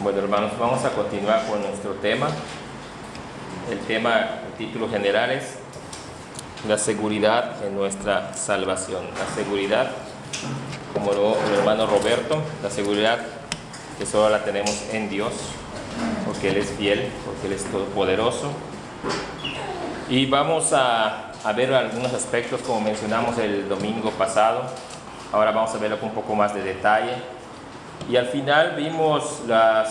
Bueno, hermanos, vamos a continuar con nuestro tema. El título general es la seguridad en nuestra salvación. La seguridad, como el hermano Roberto, la seguridad que solo la tenemos en Dios, porque Él es fiel, porque Él es todopoderoso. Y vamos a ver algunos aspectos, como mencionamos el domingo pasado. Ahora vamos a verlo con un poco más de detalle. Y al final vimos los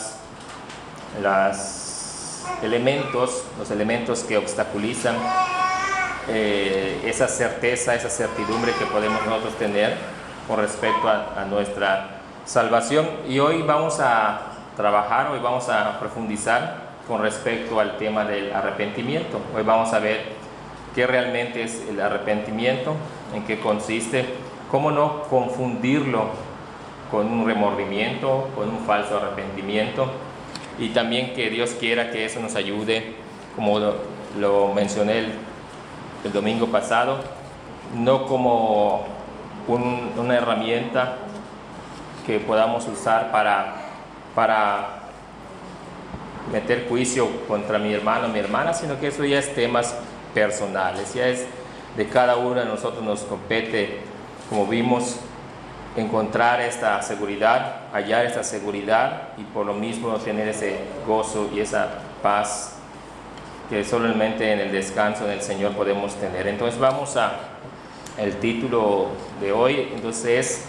elementos que obstaculizan esa certeza, esa certidumbre que podemos nosotros tener con respecto a nuestra salvación. Y hoy vamos a hoy vamos a profundizar con respecto al tema del arrepentimiento. Hoy vamos a ver qué realmente es el arrepentimiento, en qué consiste, cómo no confundirlo con un remordimiento, con un falso arrepentimiento, y también que Dios quiera que eso nos ayude, como lo mencioné el domingo pasado, no como una herramienta que podamos usar para meter juicio contra mi hermano o mi hermana, sino que eso ya es temas personales, ya es de cada uno de nosotros. Nos compete, como vimos, encontrar esta seguridad, hallar esta seguridad, y por lo mismo tener ese gozo y esa paz que solamente en el descanso del Señor podemos tener. Entonces vamos el título de hoy, entonces es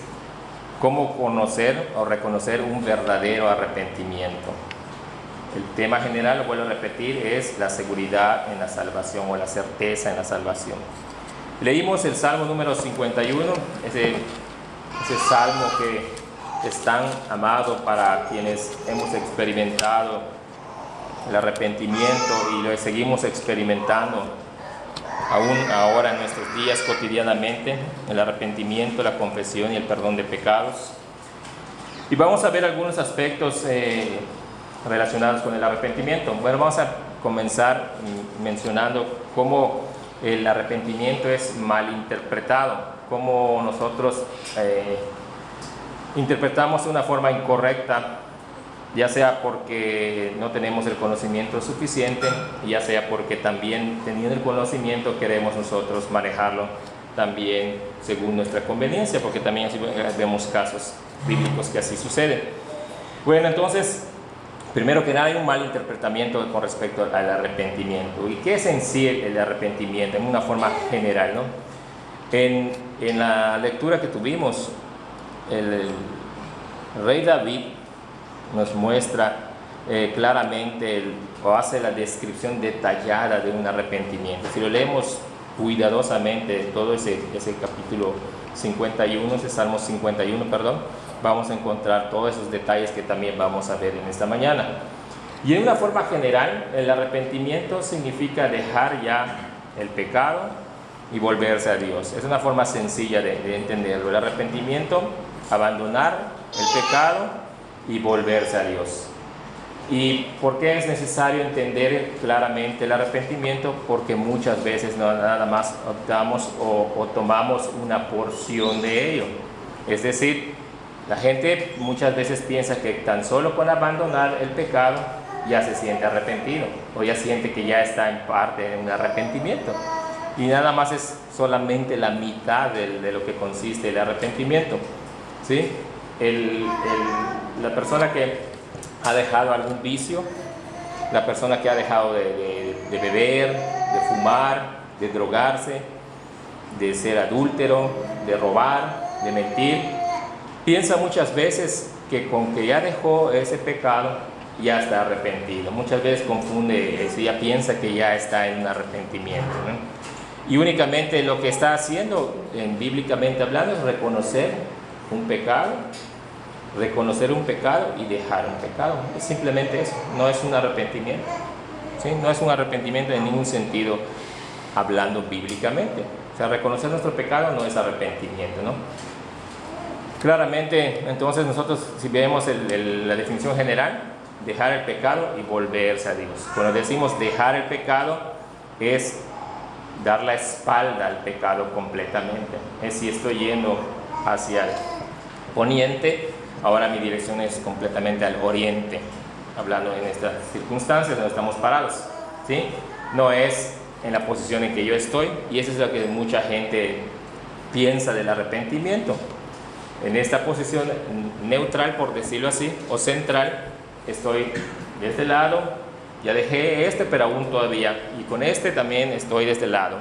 cómo conocer o reconocer un verdadero arrepentimiento. El tema general, lo vuelvo a repetir, es la seguridad en la salvación, o la certeza en la salvación. Leímos el Salmo número 51, ese salmo que es tan amado para quienes hemos experimentado el arrepentimiento y lo seguimos experimentando aún ahora en nuestros días cotidianamente, el arrepentimiento, la confesión y el perdón de pecados. Y vamos a ver algunos aspectos relacionados con el arrepentimiento. Bueno, vamos a comenzar mencionando cómo el arrepentimiento es malinterpretado, cómo nosotros interpretamos de una forma incorrecta, ya sea porque no tenemos el conocimiento suficiente, ya sea porque también, teniendo el conocimiento, queremos nosotros manejarlo también según nuestra conveniencia, porque también así vemos casos bíblicos que así sucede. Bueno, entonces, primero que nada, hay un mal interpretamiento con respecto al arrepentimiento. ¿Y qué es en sí el arrepentimiento? En una forma general, ¿no? En la lectura que tuvimos, el rey David nos muestra claramente o hace la descripción detallada de un arrepentimiento. Si lo leemos cuidadosamente, todo ese capítulo 51, ese Salmo 51, perdón, vamos a encontrar todos esos detalles que también vamos a ver en esta mañana. Y en una forma general, el arrepentimiento significa dejar ya el pecado y volverse a Dios. Es una forma sencilla de entenderlo. El arrepentimiento, abandonar el pecado y volverse a Dios. ¿Y por qué es necesario entender claramente el arrepentimiento? Porque muchas veces no nada más optamos o tomamos una porción de ello. Es decir, la gente muchas veces piensa que tan solo con abandonar el pecado ya se siente arrepentido, o ya siente que ya está en parte en un arrepentimiento. Y nada más es solamente la mitad de lo que consiste el arrepentimiento, ¿sí? La persona que ha dejado algún vicio, la persona que ha dejado de beber, de fumar, de drogarse, de ser adúltero, de robar, de mentir, piensa muchas veces que con que ya dejó ese pecado ya está arrepentido. Muchas veces confunde eso, ya piensa que ya está en un arrepentimiento, ¿no? Y únicamente lo que está haciendo, bíblicamente hablando, es reconocer un pecado y dejar un pecado. Es simplemente eso, no es un arrepentimiento, ¿sí? No es un arrepentimiento en ningún sentido, hablando bíblicamente. O sea, reconocer nuestro pecado no es arrepentimiento, ¿no? Claramente, entonces nosotros, si vemos la definición general, dejar el pecado y volverse a Dios. Cuando decimos dejar el pecado, es dar la espalda al pecado completamente. Es si estoy yendo hacia el poniente, ahora mi dirección es completamente al oriente, hablando en estas circunstancias donde estamos parados, ¿sí? No es en la posición en que yo estoy, y eso es lo que mucha gente piensa del arrepentimiento. En esta posición neutral, por decirlo así, o central, estoy de este lado, ya dejé este, pero aún todavía, y con este también estoy de este lado.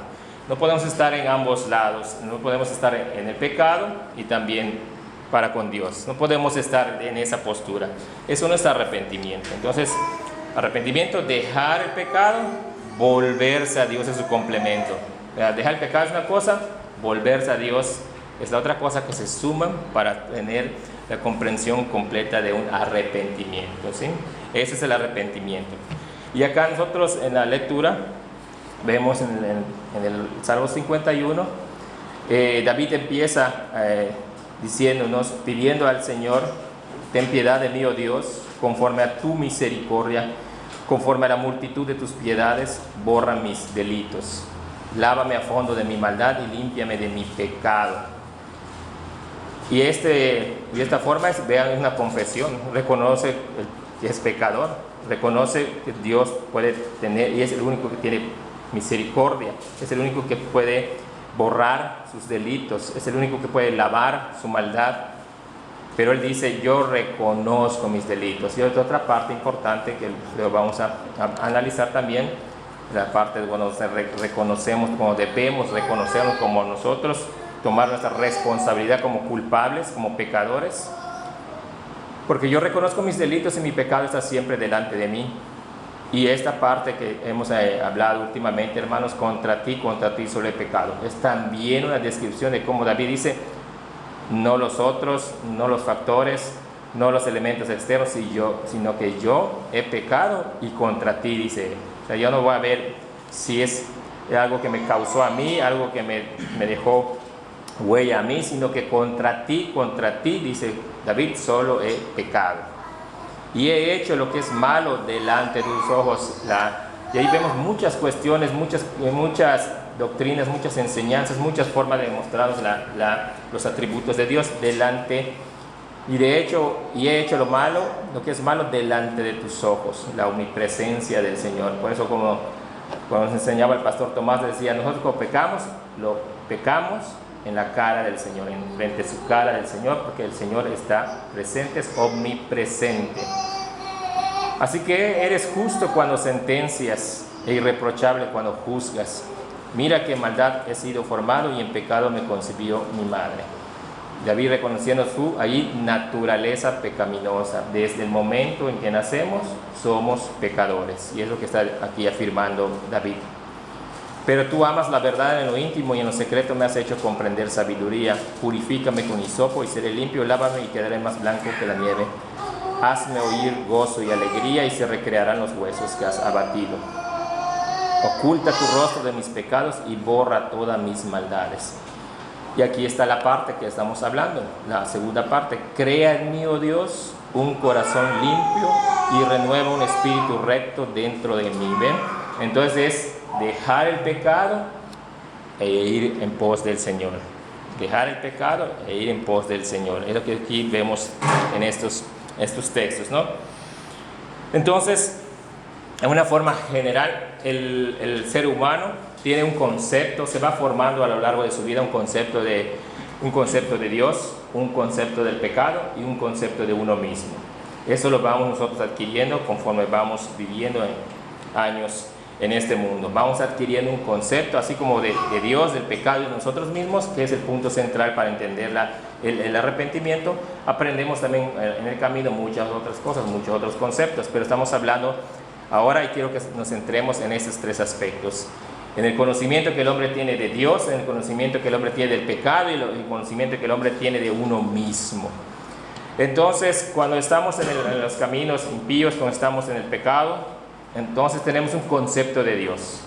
No podemos estar en ambos lados, no podemos estar en el pecado y también para con Dios. No podemos estar en esa postura. Eso no es arrepentimiento. Entonces, arrepentimiento, dejar el pecado, volverse a Dios es su complemento. Dejar el pecado es una cosa, volverse a Dios es la otra cosa, que se suman para tener la comprensión completa de un arrepentimiento, ¿sí? Ese es el arrepentimiento. Y acá nosotros en la lectura vemos en el Salmo 51, David empieza diciéndonos, pidiendo al Señor: ten piedad de mí, oh Dios, conforme a tu misericordia, conforme a la multitud de tus piedades, borra mis delitos. Lávame a fondo de mi maldad y límpiame de mi pecado. Y esta forma es, vean, es una confesión. Reconoce que es pecador, reconoce que Dios puede tener, y es el único que tiene misericordia, es el único que puede borrar sus delitos, es el único que puede lavar su maldad. Pero él dice: yo reconozco mis delitos. Y otra parte importante que lo vamos a analizar también, la parte de cuando reconocemos, cuando debemos reconocernos como nosotros, tomar nuestra responsabilidad como culpables, como pecadores, porque yo reconozco mis delitos y mi pecado está siempre delante de mí. Y esta parte que hemos hablado últimamente, hermanos, contra ti sobre el pecado, es también una descripción de cómo David dice: no los otros, no los factores, no los elementos externos, sino que yo he pecado y contra ti, dice. O sea, yo no voy a ver si es algo que me causó a mí, algo que me dejó huella a mí, sino que contra ti, dice David, solo he pecado. Y he hecho lo que es malo delante de tus ojos. Y ahí vemos muchas cuestiones, muchas doctrinas, muchas enseñanzas, muchas formas de mostrarnos los atributos de Dios delante. Y de hecho, he hecho lo que es malo delante de tus ojos, la omnipresencia del Señor. Por eso, como cuando nos enseñaba el pastor Tomás, decía: nosotros cuando pecamos, lo pecamos en la cara del Señor, en frente a su cara del Señor, porque el Señor está presente, es omnipresente. Así que eres justo cuando sentencias e irreprochable cuando juzgas. Mira que maldad he sido formado y en pecado me concibió mi madre. David reconociendo su naturaleza pecaminosa. Desde el momento en que nacemos somos pecadores, y es lo que está aquí afirmando David. Pero tú amas la verdad en lo íntimo, y en lo secreto me has hecho comprender sabiduría. Purifícame con hisopo y seré limpio, lávame y quedaré más blanco que la nieve. Hazme oír gozo y alegría, y se recrearán los huesos que has abatido. Oculta tu rostro de mis pecados y borra todas mis maldades. Y aquí está la parte que estamos hablando, la segunda parte: crea en mí, oh Dios, un corazón limpio y renueva un espíritu recto dentro de mí. ¿Ven? Entonces es dejar el pecado e ir en pos del Señor. Dejar el pecado e ir en pos del Señor. Es lo que aquí vemos en estos textos, ¿no? Entonces, en una forma general, el ser humano tiene un concepto, se va formando a lo largo de su vida un concepto de Dios, un concepto del pecado y un concepto de uno mismo. Eso lo vamos nosotros adquiriendo conforme vamos viviendo años en este mundo. Vamos adquiriendo un concepto así como de Dios, del pecado y de nosotros mismos, que es el punto central para entender el arrepentimiento. Aprendemos también en el camino muchas otras cosas, muchos otros conceptos, pero estamos hablando ahora, y quiero que nos centremos en esos tres aspectos: en el conocimiento que el hombre tiene de Dios, en el conocimiento que el hombre tiene del pecado, y el conocimiento que el hombre tiene de uno mismo. Entonces, cuando estamos en los caminos impíos, cuando estamos en el pecado, entonces tenemos un concepto de Dios,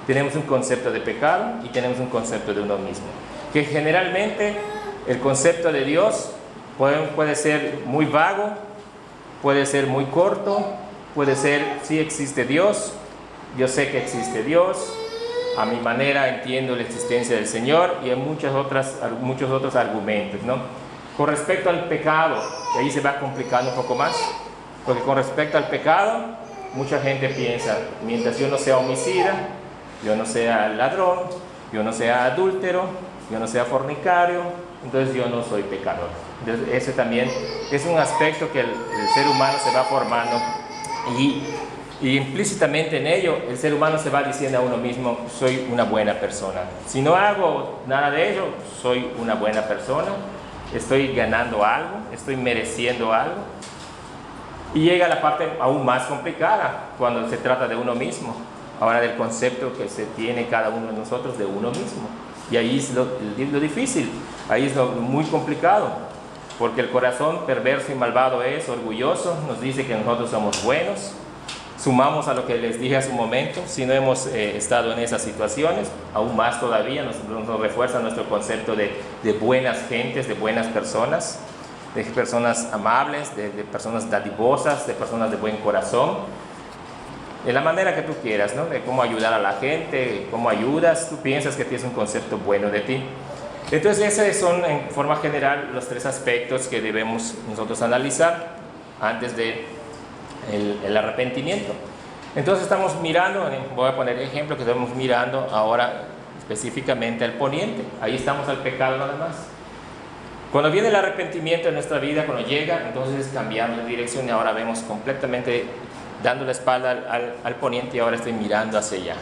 tenemos un concepto de pecado y tenemos un concepto de uno mismo, que generalmente el concepto de Dios puede ser muy vago, puede ser muy corto, puede ser: sí existe Dios, yo sé que existe Dios, a mi manera entiendo la existencia del Señor, y hay muchos otros argumentos, ¿no? Con respecto al pecado, y ahí se va complicando un poco más, porque con respecto al pecado, mucha gente piensa, mientras yo no sea homicida, yo no sea ladrón, yo no sea adúltero, yo no sea fornicario, entonces yo no soy pecador. Entonces ese también es un aspecto que el ser humano se va formando y implícitamente en ello el ser humano se va diciendo a uno mismo, soy una buena persona. Si no hago nada de ello, soy una buena persona, estoy ganando algo, estoy mereciendo algo. Y llega la parte aún más complicada cuando se trata de uno mismo, ahora del concepto que se tiene cada uno de nosotros de uno mismo. Y ahí es lo difícil, ahí es lo muy complicado, porque el corazón perverso y malvado es orgulloso, nos dice que nosotros somos buenos. Sumamos a lo que les dije hace un momento, si no hemos estado en esas situaciones, aún más todavía nos refuerza nuestro concepto de buenas gentes, de buenas personas, de personas amables, de personas dadivosas, de personas de buen corazón, de la manera que tú quieras, ¿no? De cómo ayudar a la gente, cómo ayudas, tú piensas que tienes un concepto bueno de ti. Entonces esos son en forma general los tres aspectos que debemos nosotros analizar antes de el arrepentimiento. Entonces estamos mirando, voy a poner ejemplo que estamos mirando ahora específicamente al poniente, ahí estamos al pecado nada más. Cuando viene el arrepentimiento en nuestra vida, cuando llega, entonces cambiamos de dirección y ahora vemos completamente dando la espalda al poniente y ahora estoy mirando hacia allá.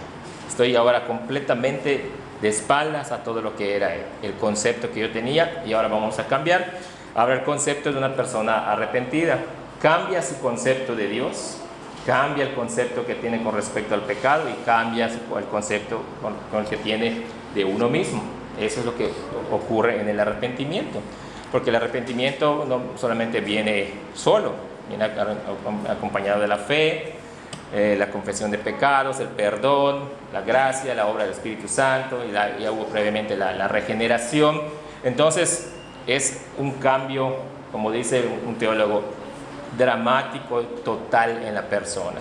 Estoy ahora completamente de espaldas a todo lo que era el concepto que yo tenía y ahora vamos a cambiar. Ahora el concepto de una persona arrepentida cambia su concepto de Dios, cambia el concepto que tiene con respecto al pecado y cambia el concepto con el que tiene de uno mismo. Eso es lo que ocurre en el arrepentimiento, porque el arrepentimiento no solamente viene solo, viene acompañado de la fe, la confesión de pecados, el perdón, la gracia, la obra del Espíritu Santo, y ya hubo previamente la regeneración. Entonces es un cambio, como dice un teólogo, dramático, total en la persona.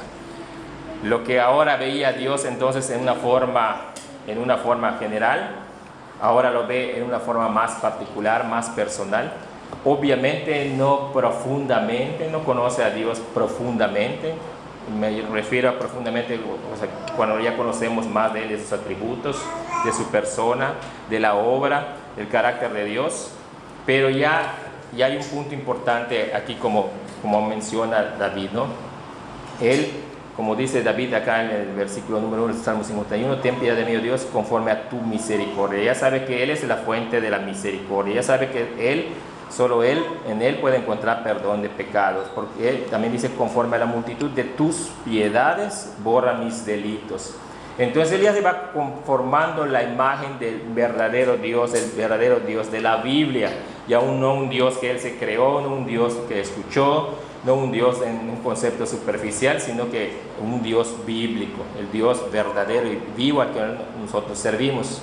Lo que ahora veía Dios entonces en una forma general, ahora lo ve en una forma más particular, más personal. Obviamente no profundamente, no conoce a Dios profundamente. Me refiero a profundamente, o sea, cuando ya conocemos más de Él, de sus atributos, de su persona, de la obra, del carácter de Dios. Pero ya hay un punto importante aquí como menciona David, ¿no? Él, como dice David acá en el versículo número 1 del Salmo 51, ten piedad de mí, oh Dios, conforme a tu misericordia. Ya sabe que Él es la fuente de la misericordia, ya sabe que solo Él, en Él puede encontrar perdón de pecados, porque Él también dice, conforme a la multitud de tus piedades, borra mis delitos. Entonces él ya se va conformando la imagen del verdadero Dios, el verdadero Dios de la Biblia, y aún no un Dios que él se creó, no un Dios que escuchó, no un Dios en un concepto superficial, sino que un Dios bíblico, el Dios verdadero y vivo al que nosotros servimos.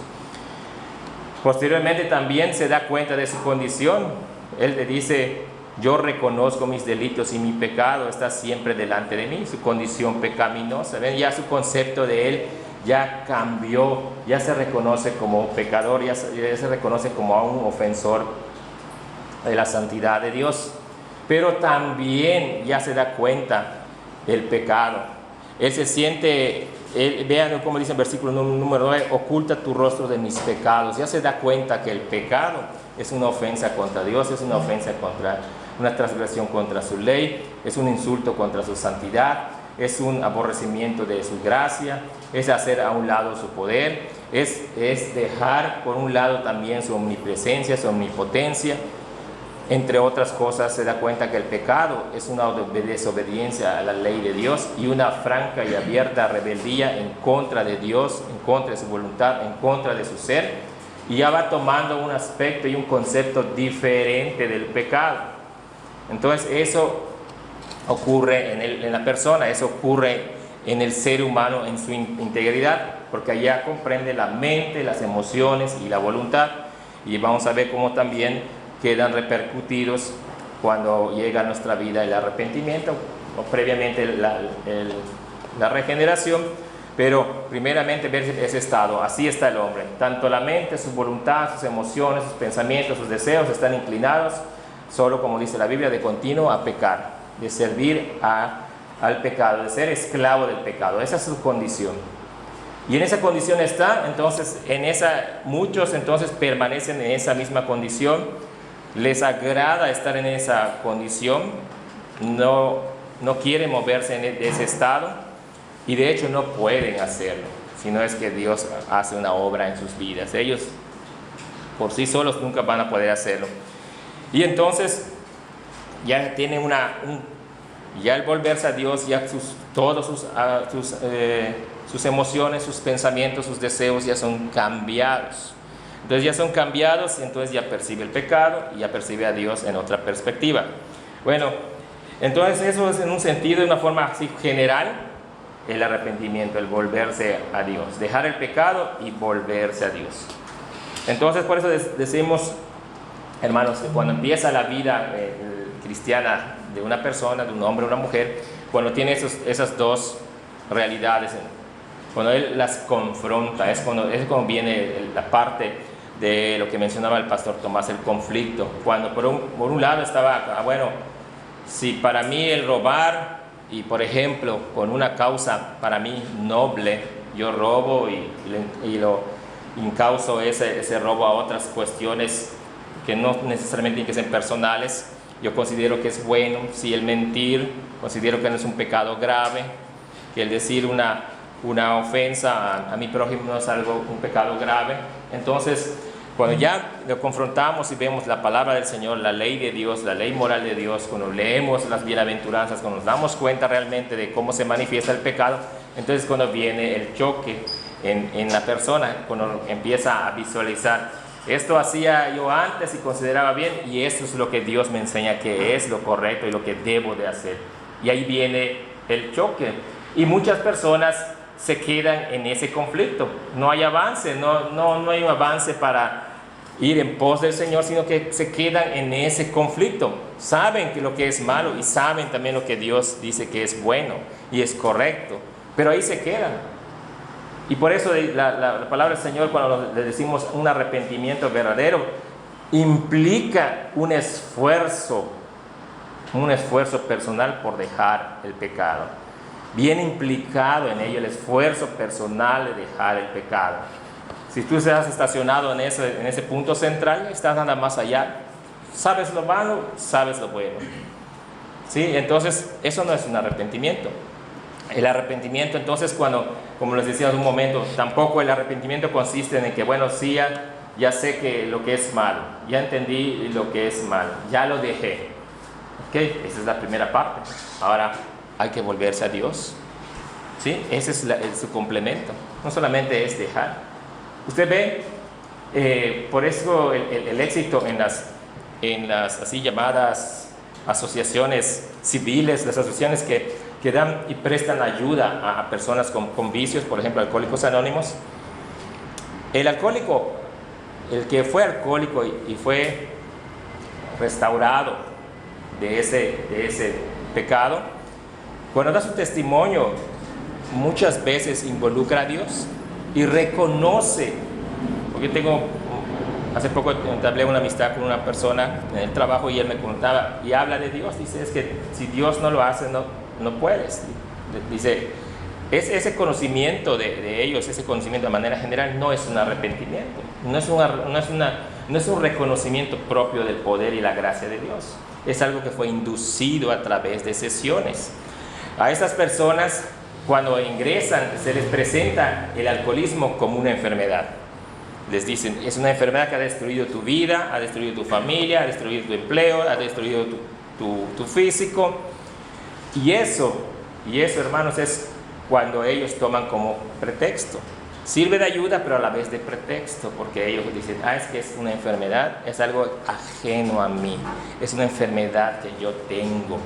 Posteriormente también se da cuenta de su condición. Él le dice, yo reconozco mis delitos y mi pecado está siempre delante de mí, su condición pecaminosa. ¿Ven? Ya su concepto de él ya cambió, ya se reconoce como pecador, ya se reconoce como un ofensor de la santidad de Dios. Pero también ya se da cuenta del pecado. Él se siente, vean como dice en versículo número 9, oculta tu rostro de mis pecados. Ya se da cuenta que el pecado es una ofensa contra Dios, es una ofensa contra una transgresión contra su ley, es un insulto contra su santidad, es un aborrecimiento de su gracia, es hacer a un lado su poder, es dejar por un lado también su omnipresencia, su omnipotencia. Entre otras cosas, se da cuenta que el pecado es una desobediencia a la ley de Dios y una franca y abierta rebeldía en contra de Dios, en contra de su voluntad, en contra de su ser, y ya va tomando un aspecto y un concepto diferente del pecado. Entonces eso ocurre en la persona, eso ocurre en el ser humano en su integridad, porque allá comprende la mente, las emociones y la voluntad, y vamos a ver cómo también quedan repercutidos cuando llega a nuestra vida el arrepentimiento o previamente la regeneración. Pero primeramente ver ese estado, así está el hombre, tanto la mente, su voluntad, sus emociones, sus pensamientos, sus deseos están inclinados solo como dice la Biblia, de continuo a pecar, de servir al pecado, de ser esclavo del pecado. Esa es su condición. Y en esa condición está, entonces, muchos entonces permanecen en esa misma condición, les agrada estar en esa condición, no quieren moverse de ese estado, y de hecho no pueden hacerlo, si no es que Dios hace una obra en sus vidas. Ellos por sí solos nunca van a poder hacerlo. Y entonces ya tienen ya al volverse a Dios, ya todas sus emociones, sus pensamientos, sus deseos ya son cambiados. Entonces ya son cambiados y entonces ya percibe el pecado y ya percibe a Dios en otra perspectiva. Bueno, entonces eso es en un sentido, de una forma así general, el arrepentimiento, el volverse a Dios, dejar el pecado y volverse a Dios. Entonces por eso decimos, hermanos, que cuando empieza la vida cristiana de una persona, de un hombre o una mujer, cuando tiene esas dos realidades, cuando él las confronta, es cuando viene la parte de lo que mencionaba el pastor Tomás, el conflicto. Cuando por un lado estaba, bueno, si para mí el robar, y por ejemplo, con una causa para mí noble, yo robo y lo incauso ese robo a otras cuestiones que no necesariamente tienen que ser personales, yo considero que es bueno. Si el mentir, considero que no es un pecado grave, que el decir una ofensa a mi prójimo no es un pecado grave. Entonces, cuando ya lo confrontamos y vemos la palabra del Señor, la ley de Dios, la ley moral de Dios, cuando leemos las bienaventuranzas, cuando nos damos cuenta realmente de cómo se manifiesta el pecado, entonces cuando viene el choque en la persona, cuando empieza a visualizar, esto hacía yo antes y consideraba bien, y esto es lo que Dios me enseña que es lo correcto y lo que debo de hacer. Y ahí viene el choque. Y muchas personas se quedan en ese conflicto. No hay avance, no hay un avance para ir en pos del Señor, sino que se quedan en ese conflicto. Saben que lo que es malo y saben también lo que Dios dice que es bueno y es correcto, pero ahí se quedan. Y por eso la palabra del Señor, cuando le decimos un arrepentimiento verdadero, implica un esfuerzo personal por dejar el pecado. Viene implicado en ello el esfuerzo personal de dejar el pecado. Si tú estás estacionado en ese punto central, estás nada más allá. Sabes lo malo, sabes lo bueno. ¿Sí? Entonces, eso no es un arrepentimiento. El arrepentimiento, entonces, como les decía hace un momento, tampoco el arrepentimiento consiste en que, bueno, sí, ya sé que lo que es malo, ya entendí lo que es malo, ya lo dejé. ¿Ok? Esa es la primera parte. Ahora hay que volverse a Dios. ¿Sí? Ese es su complemento. No solamente es dejar. Usted ve, por eso el éxito en las así llamadas asociaciones civiles, las asociaciones que dan y prestan ayuda a personas con vicios, por ejemplo, Alcohólicos Anónimos. El alcohólico, el que fue alcohólico y fue restaurado de ese pecado, cuando da su testimonio, muchas veces involucra a Dios y reconoce. Porque hace poco entablé una amistad con una persona en el trabajo y él me contaba y habla de Dios. Dice, es que si Dios no lo hace, no puedes. Dice, ese conocimiento de ellos, ese conocimiento de manera general, no es un arrepentimiento, no es un reconocimiento propio del poder y la gracia de Dios. Es algo que fue inducido a través de sesiones. A estas personas, cuando ingresan, se les presenta el alcoholismo como una enfermedad. Les dicen, es una enfermedad que ha destruido tu vida, ha destruido tu familia, ha destruido tu empleo, ha destruido tu físico. Y eso, hermanos, es cuando ellos toman como pretexto. Sirve de ayuda, pero a la vez de pretexto, porque ellos dicen, es que es una enfermedad, es algo ajeno a mí, es una enfermedad que yo tengo.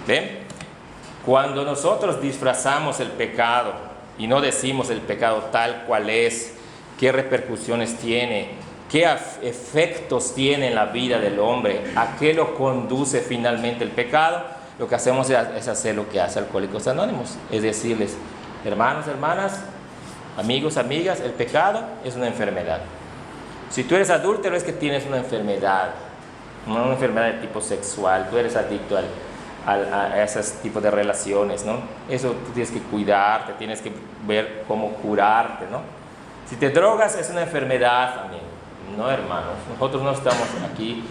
¿Ven? Cuando nosotros disfrazamos el pecado y no decimos el pecado tal cual es, qué repercusiones tiene, qué efectos tiene en la vida del hombre, a qué lo conduce finalmente el pecado, lo que hacemos es hacer lo que hace Alcohólicos Anónimos, es decirles, hermanos, hermanas, amigos, amigas, el pecado es una enfermedad. Si tú eres adúltero es que tienes una enfermedad. no una enfermedad de tipo sexual. Tú eres adicto a esos tipos de relaciones, ¿no? Eso tú tienes que cuidarte, tienes que ver cómo curarte, ¿no? Si te drogas es una enfermedad también, no, hermanos. Nosotros no estamos aquí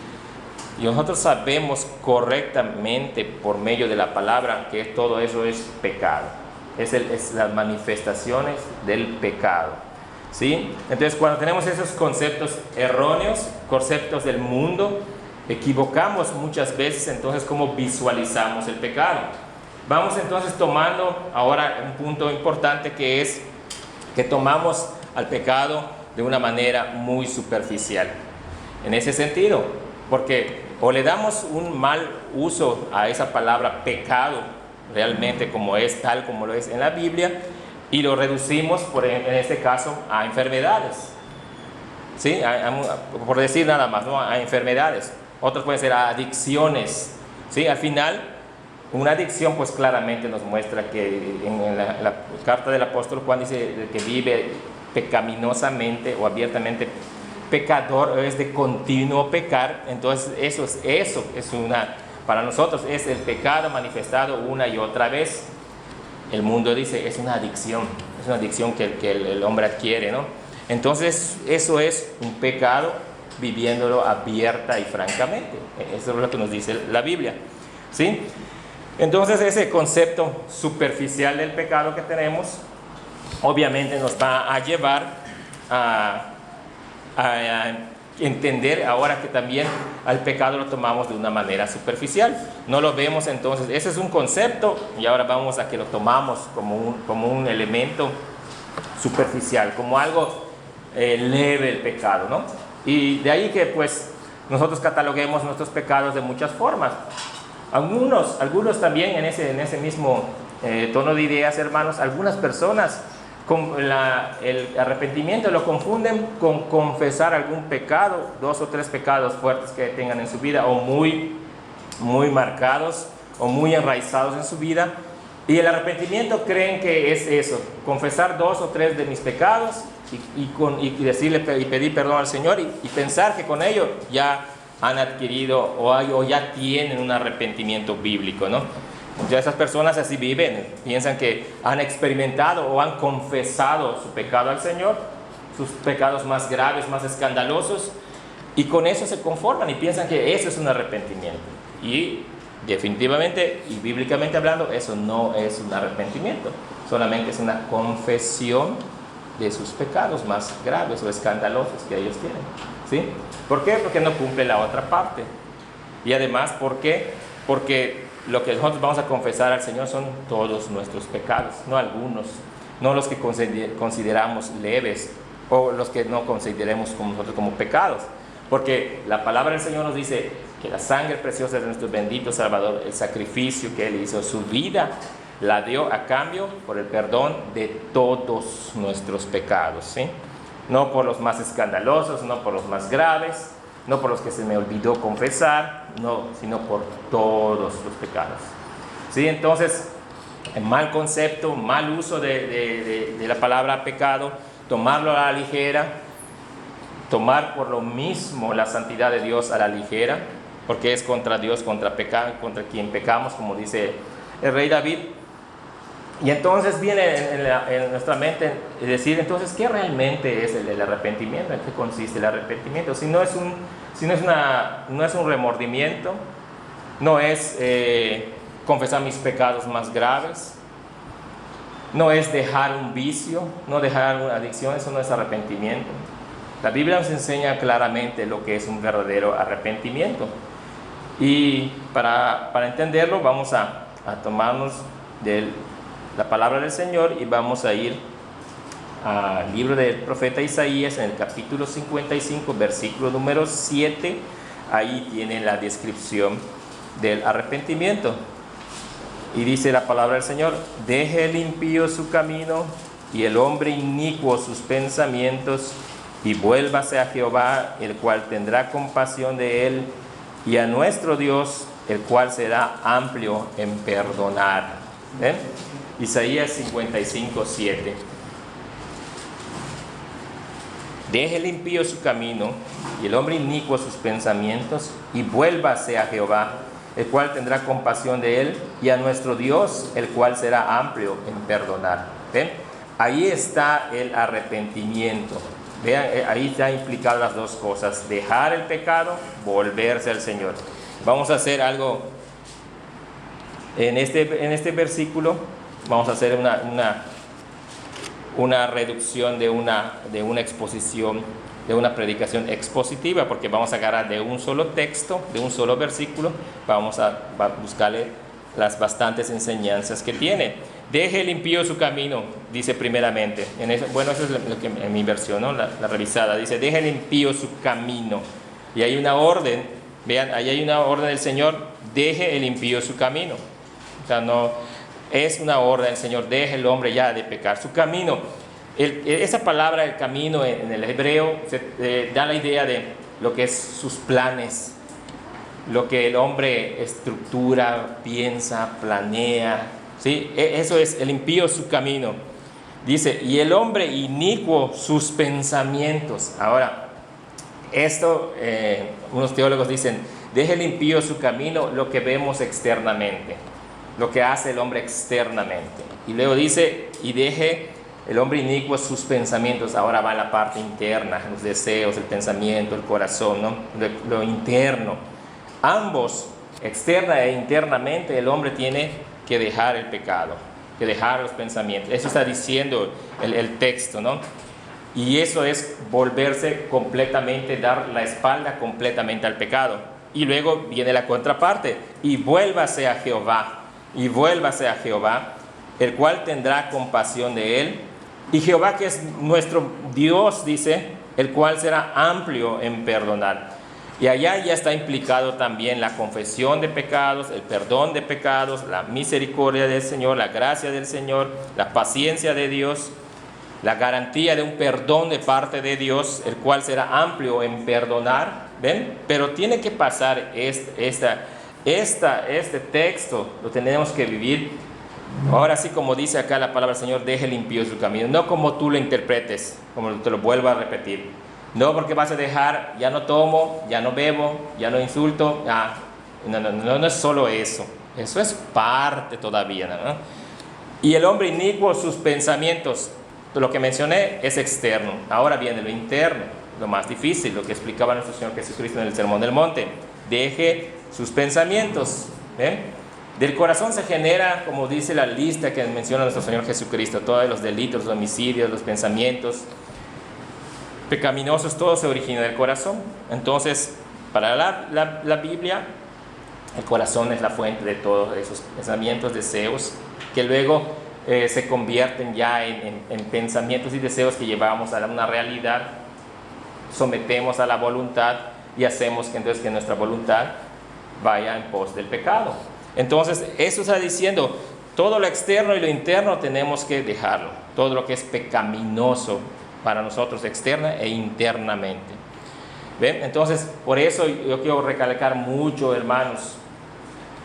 y nosotros sabemos correctamente por medio de la palabra que todo eso es pecado. Es las manifestaciones del pecado, ¿sí? Entonces, cuando tenemos esos conceptos erróneos, conceptos del mundo, equivocamos muchas veces entonces cómo visualizamos el pecado. Vamos entonces tomando ahora un punto importante, que es que tomamos al pecado de una manera muy superficial. En ese sentido, porque o le damos un mal uso a esa palabra pecado, realmente como es, tal como lo es en la Biblia, y lo reducimos, en este caso, a enfermedades, ¿sí? Por decir nada más, ¿no? A enfermedades. Otros pueden ser adicciones, ¿sí? Al final, una adicción pues claramente nos muestra que en la carta del apóstol Juan dice que vive pecaminosamente o abiertamente pecador, es de continuo pecar. Entonces eso es para nosotros es el pecado manifestado una y otra vez. El mundo dice es una adicción que el hombre adquiere, ¿no? Entonces eso es un pecado viviéndolo abierta y francamente. Eso es lo que nos dice la Biblia, ¿sí? Entonces ese concepto superficial del pecado que tenemos obviamente nos va a llevar a entender ahora que también al pecado lo tomamos de una manera superficial. No lo vemos entonces, ese es un concepto, y ahora vamos a que lo tomamos como un elemento superficial, como algo leve el pecado, ¿no? Y de ahí que pues nosotros cataloguemos nuestros pecados de muchas formas. Algunos también en ese mismo tono de ideas, hermanos, algunas personas con el arrepentimiento lo confunden con confesar algún pecado, 2 o 3 pecados fuertes que tengan en su vida, o muy marcados o muy enraizados en su vida. Y el arrepentimiento creen que es eso, confesar 2 o 3 de mis pecados y decirle y pedir perdón al Señor y pensar que con ello ya han adquirido o ya tienen un arrepentimiento bíblico, ¿no? Ya esas personas así viven, piensan que han experimentado o han confesado su pecado al Señor, sus pecados más graves, más escandalosos, y con eso se conforman y piensan que eso es un arrepentimiento. Y definitivamente y bíblicamente hablando, eso no es un arrepentimiento, solamente es una confesión de sus pecados más graves o escandalosos que ellos tienen, ¿sí? ¿Por qué? Porque no cumple la otra parte. Y además, ¿por qué? Porque lo que nosotros vamos a confesar al Señor son todos nuestros pecados, no algunos, no los que consideramos leves o los que no consideremos como nosotros como pecados, porque la palabra del Señor nos dice que la sangre preciosa de nuestro bendito Salvador, el sacrificio que Él hizo, su vida la dio a cambio por el perdón de todos nuestros pecados, ¿sí? No por los más escandalosos, no por los más graves, no por los que se me olvidó confesar, no, sino por todos los pecados, ¿sí? Entonces, mal concepto, mal uso de la palabra pecado, tomarlo a la ligera, tomar por lo mismo la santidad de Dios a la ligera, porque es contra Dios, contra quien pecamos, como dice el rey David. Y entonces viene en nuestra mente decir, entonces, ¿qué realmente es el arrepentimiento? ¿En qué consiste el arrepentimiento? Si no es un remordimiento, no es confesar mis pecados más graves, no es dejar un vicio, no dejar una adicción, eso no es arrepentimiento. La Biblia nos enseña claramente lo que es un verdadero arrepentimiento. Y para entenderlo vamos a tomarnos de la palabra del Señor y vamos a ir al libro del profeta Isaías en el capítulo 55, versículo número 7. Ahí tiene la descripción del arrepentimiento. Y dice la palabra del Señor: deje el impío su camino y el hombre inicuo sus pensamientos, y vuélvase a Jehová, el cual tendrá compasión de él, y a nuestro Dios, el cual será amplio en perdonar. ¿Ven? Isaías 55, 7. Deje el impío su camino y el hombre inicuo sus pensamientos, y vuélvase a Jehová, el cual tendrá compasión de él, y a nuestro Dios, el cual será amplio en perdonar. ¿Ven? Ahí está el arrepentimiento. Vean, ahí están implicadas las dos cosas: dejar el pecado, volverse al Señor. Vamos a hacer algo en este versículo. Vamos a hacer una reducción de una exposición, de una predicación expositiva, porque vamos a agarrar de un solo texto, de un solo versículo, vamos a buscarle las bastantes enseñanzas que tiene. Deje el impío su camino, dice primeramente. Bueno, eso es lo que en mi versión, ¿no? La revisada, dice: deje el impío su camino. Y hay una orden, vean, ahí hay una orden del Señor: deje el impío su camino. O sea, no es una orden del Señor: deje el hombre ya de pecar su camino. Esa palabra, el camino, en el hebreo, da la idea de lo que es sus planes, lo que el hombre estructura, piensa, planea, ¿sí? Eso es el impío su camino. Dice: y el hombre inicuo sus pensamientos. Ahora, esto, unos teólogos dicen: deje el impío su camino, lo que vemos externamente, lo que hace el hombre externamente. Y luego dice: y deje el hombre inicuo sus pensamientos. Ahora va la parte interna, los deseos, el pensamiento, el corazón, ¿no? Lo interno. Ambos, externa e internamente, el hombre tiene que dejar el pecado, que dejar los pensamientos. Eso está diciendo el texto, ¿no? Y eso es volverse completamente, dar la espalda completamente al pecado. Y luego viene la contraparte: y vuélvase a Jehová, y vuélvase a Jehová, el cual tendrá compasión de él. Y Jehová, que es nuestro Dios, dice, el cual será amplio en perdonar. Y allá ya está implicado también la confesión de pecados, el perdón de pecados, la misericordia del Señor, la gracia del Señor, la paciencia de Dios, la garantía de un perdón de parte de Dios, el cual será amplio en perdonar. ¿Ven? Pero tiene que pasar este texto, lo tenemos que vivir. Ahora sí, como dice acá la palabra del Señor: deje el impío su camino. No como tú lo interpretes, como te lo vuelvo a repetir. No porque vas a dejar: ya no tomo, ya no bebo, ya no insulto. No es solo eso. Eso es parte todavía, ¿no? Y el hombre inicuo sus pensamientos. Lo que mencioné es externo. Ahora viene lo interno, lo más difícil, lo que explicaba nuestro Señor Jesucristo en el Sermón del Monte: deje sus pensamientos. ¿Ven? Del corazón se genera, como dice la lista que menciona nuestro Señor Jesucristo, todos los delitos, los homicidios, los pensamientos pecaminosos, todo se origina del corazón. Entonces, para la Biblia, el corazón es la fuente de todos esos pensamientos, deseos, que luego se convierten ya en pensamientos y deseos que llevamos a una realidad, sometemos a la voluntad y hacemos que entonces que nuestra voluntad vaya en pos del pecado. Entonces, eso está diciendo: todo lo externo y lo interno tenemos que dejarlo. Todo lo que es pecaminoso para nosotros, externa e internamente. ¿Ven? Entonces, por eso yo quiero recalcar mucho, hermanos.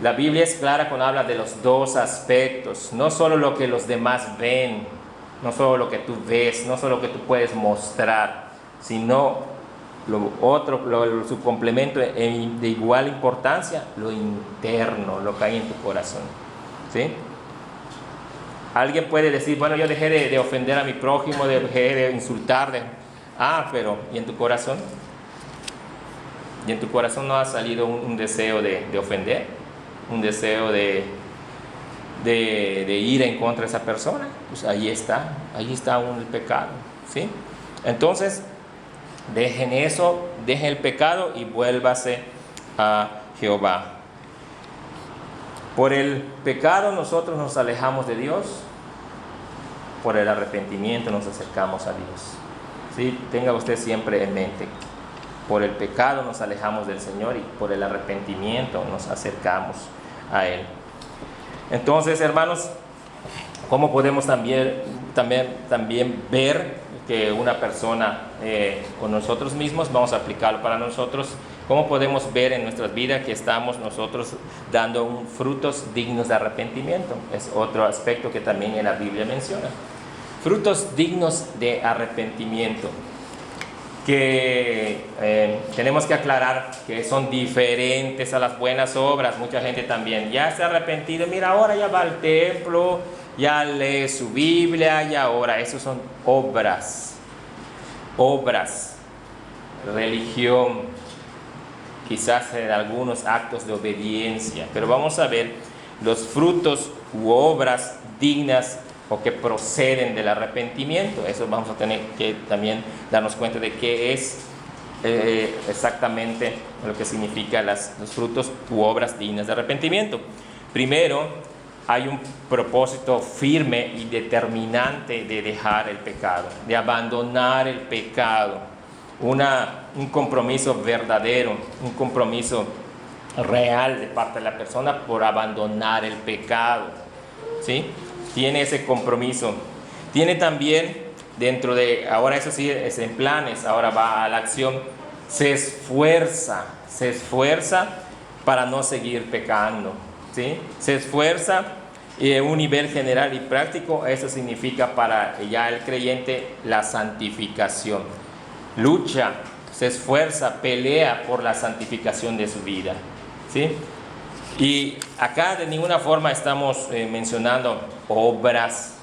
La Biblia es clara cuando habla de los dos aspectos. No solo lo que los demás ven, no solo lo que tú ves, no solo lo que tú puedes mostrar, sino lo otro, su complemento de igual importancia, lo interno, lo que hay en tu corazón. ¿Sí? Alguien puede decir: bueno, yo dejé de ofender a mi prójimo, dejé de insultarle. Pero ¿y en tu corazón? ¿Y en tu corazón no ha salido un deseo de ofender? ¿Un deseo de ir en contra de esa persona? Pues ahí está aún el pecado. ¿Sí? Entonces, dejen eso, dejen el pecado y vuélvase a Jehová. Por el pecado nosotros nos alejamos de Dios, por el arrepentimiento nos acercamos a Dios. ¿Sí? Tenga usted siempre en mente: por el pecado nos alejamos del Señor y por el arrepentimiento nos acercamos a Él. Entonces, hermanos, ¿cómo podemos también ver que una persona con nosotros mismos, vamos a aplicarlo para nosotros, cómo podemos ver en nuestras vidas que estamos nosotros dando frutos dignos de arrepentimiento? Es otro aspecto que también en la Biblia menciona. Frutos dignos de arrepentimiento. que tenemos que aclarar que son diferentes a las buenas obras. Mucha gente también ya se ha arrepentido, mira, ahora ya va al templo, ya lee su Biblia, y ahora, esos son obras, religión, quizás en algunos actos de obediencia, pero vamos a ver los frutos u obras dignas o que proceden del arrepentimiento. Eso vamos a tener que también darnos cuenta de qué es exactamente lo que significa los frutos u obras dignas de arrepentimiento. Primero, hay un propósito firme y determinante de dejar el pecado, de abandonar el pecado, un compromiso verdadero, un compromiso real de parte de la persona por abandonar el pecado, ¿sí? Tiene ese compromiso. Tiene también dentro de, ahora eso sí es en planes, ahora va a la acción, se esfuerza para no seguir pecando, ¿sí? Se esfuerza y en un nivel general y práctico, eso significa para ya el creyente la santificación. Lucha, se esfuerza, pelea por la santificación de su vida, ¿sí? Y acá de ninguna forma estamos mencionando obras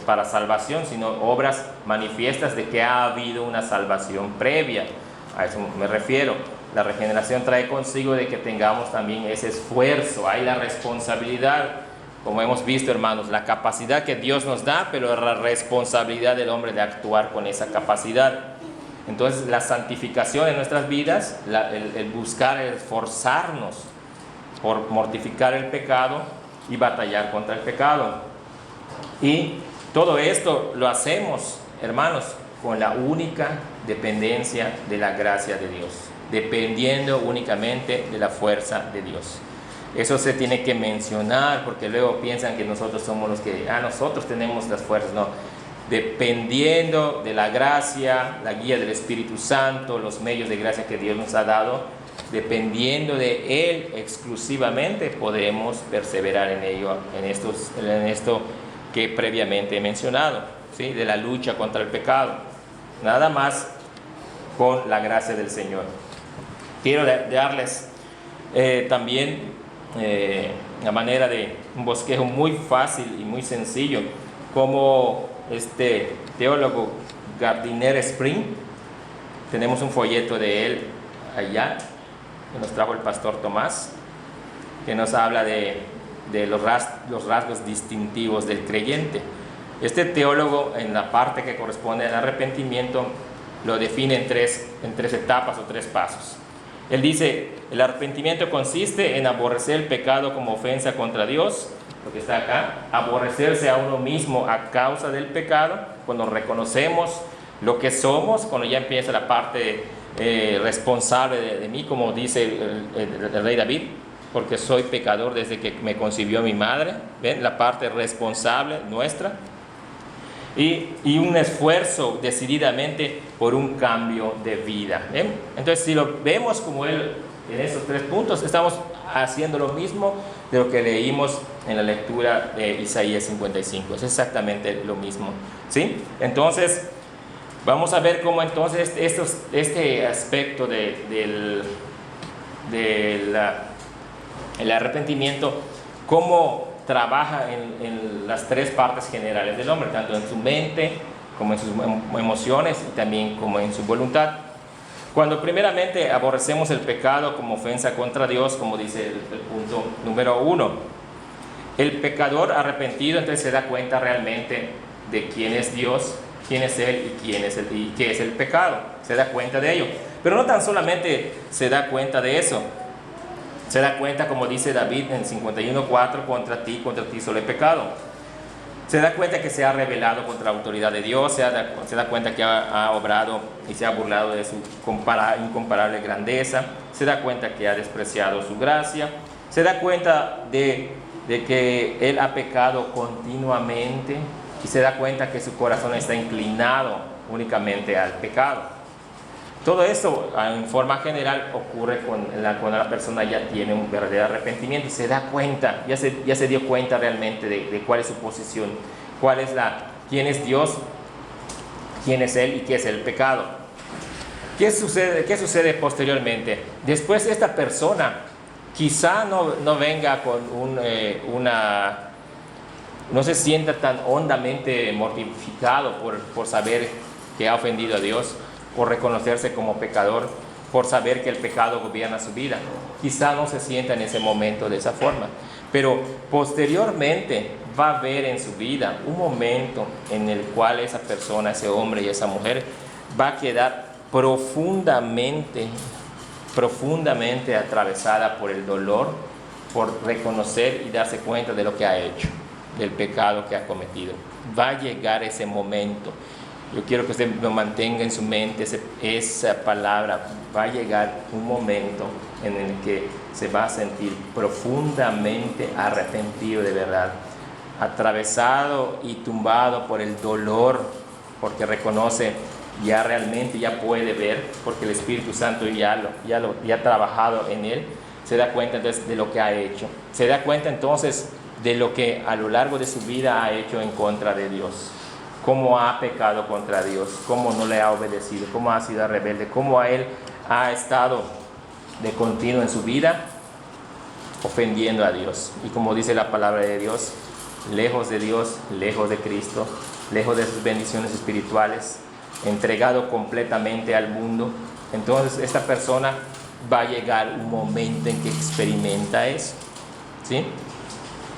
para salvación, sino obras manifiestas de que ha habido una salvación previa. A eso me refiero. La regeneración trae consigo de que tengamos también ese esfuerzo, hay la responsabilidad, como hemos visto, hermanos, la capacidad que Dios nos da, pero la responsabilidad del hombre de actuar con esa capacidad. Entonces, la santificación en nuestras vidas, el buscar, el esforzarnos por mortificar el pecado y batallar contra el pecado. Y todo esto lo hacemos, hermanos, con la única dependencia de la gracia de Dios, dependiendo únicamente de la fuerza de Dios. Eso se tiene que mencionar, porque luego piensan que nosotros somos los que, nosotros tenemos las fuerzas. No, dependiendo de la gracia, la guía del Espíritu Santo, los medios de gracia que Dios nos ha dado, dependiendo de Él exclusivamente, podemos perseverar en ello, en esto que previamente he mencionado, ¿sí? De la lucha contra el pecado. Nada más con la gracia del Señor. Quiero darles también una manera de un bosquejo muy fácil y muy sencillo, como este teólogo Gardiner Spring, tenemos un folleto de él allá, que nos trajo el pastor Tomás, que nos habla de los rasgos distintivos del creyente. Este teólogo, en la parte que corresponde al arrepentimiento, lo define en tres etapas o 3 pasos. Él dice, el arrepentimiento consiste en aborrecer el pecado como ofensa contra Dios, lo que está acá, aborrecerse a uno mismo a causa del pecado, cuando reconocemos lo que somos, cuando ya empieza la parte responsable de mí, como dice el rey David, porque soy pecador desde que me concibió mi madre, ¿ven? La parte responsable nuestra. Y un esfuerzo decididamente por un cambio de vida, ¿ven? Entonces, si lo vemos como él en esos 3 puntos, estamos haciendo lo mismo de lo que leímos en la lectura de Isaías 55. Es exactamente lo mismo, ¿sí? Entonces, vamos a ver cómo entonces este aspecto del arrepentimiento, cómo trabaja en las 3 partes generales del hombre, tanto en su mente como en sus emociones y también como en su voluntad. Cuando primeramente aborrecemos el pecado como ofensa contra Dios, como dice el punto número 1, el pecador arrepentido entonces se da cuenta realmente de quién es Dios, quién es Él y qué es el pecado. Se da cuenta de ello. Pero no tan solamente se da cuenta de eso, se da cuenta, como dice David en 51:4, contra ti solo he pecado. Se da cuenta que se ha rebelado contra la autoridad de Dios, se da cuenta que ha obrado y se ha burlado de su incomparable grandeza, se da cuenta que ha despreciado su gracia, se da cuenta de que él ha pecado continuamente y se da cuenta que su corazón está inclinado únicamente al pecado. Todo esto en forma general ocurre cuando la persona ya tiene un verdadero arrepentimiento y se da cuenta, ya se dio cuenta realmente de cuál es su posición, quién es Dios quién es Él y qué es el pecado. ¿Qué sucede posteriormente? Después esta persona quizá no venga con no se sienta tan hondamente mortificado por saber que ha ofendido a Dios, por reconocerse como pecador, por saber que el pecado gobierna su vida. Quizá no se sienta en ese momento de esa forma, pero posteriormente va a haber en su vida un momento en el cual esa persona, ese hombre y esa mujer, va a quedar profundamente atravesada por el dolor, por reconocer y darse cuenta de lo que ha hecho, del pecado que ha cometido. Va a llegar ese momento. Yo quiero que usted lo mantenga en su mente, esa palabra. Va a llegar un momento en el que se va a sentir profundamente arrepentido de verdad, atravesado y tumbado por el dolor, porque reconoce, ya realmente ya puede ver, porque el Espíritu Santo ya ha trabajado en él. Se da cuenta entonces de lo que ha hecho, se da cuenta entonces de lo que a lo largo de su vida ha hecho en contra de Dios, cómo ha pecado contra Dios, cómo no le ha obedecido, cómo ha sido rebelde, cómo a él ha estado de continuo en su vida ofendiendo a Dios. Y como dice la palabra de Dios, lejos de Cristo, lejos de sus bendiciones espirituales, entregado completamente al mundo. Entonces esta persona va a llegar un momento en que experimenta eso, ¿sí?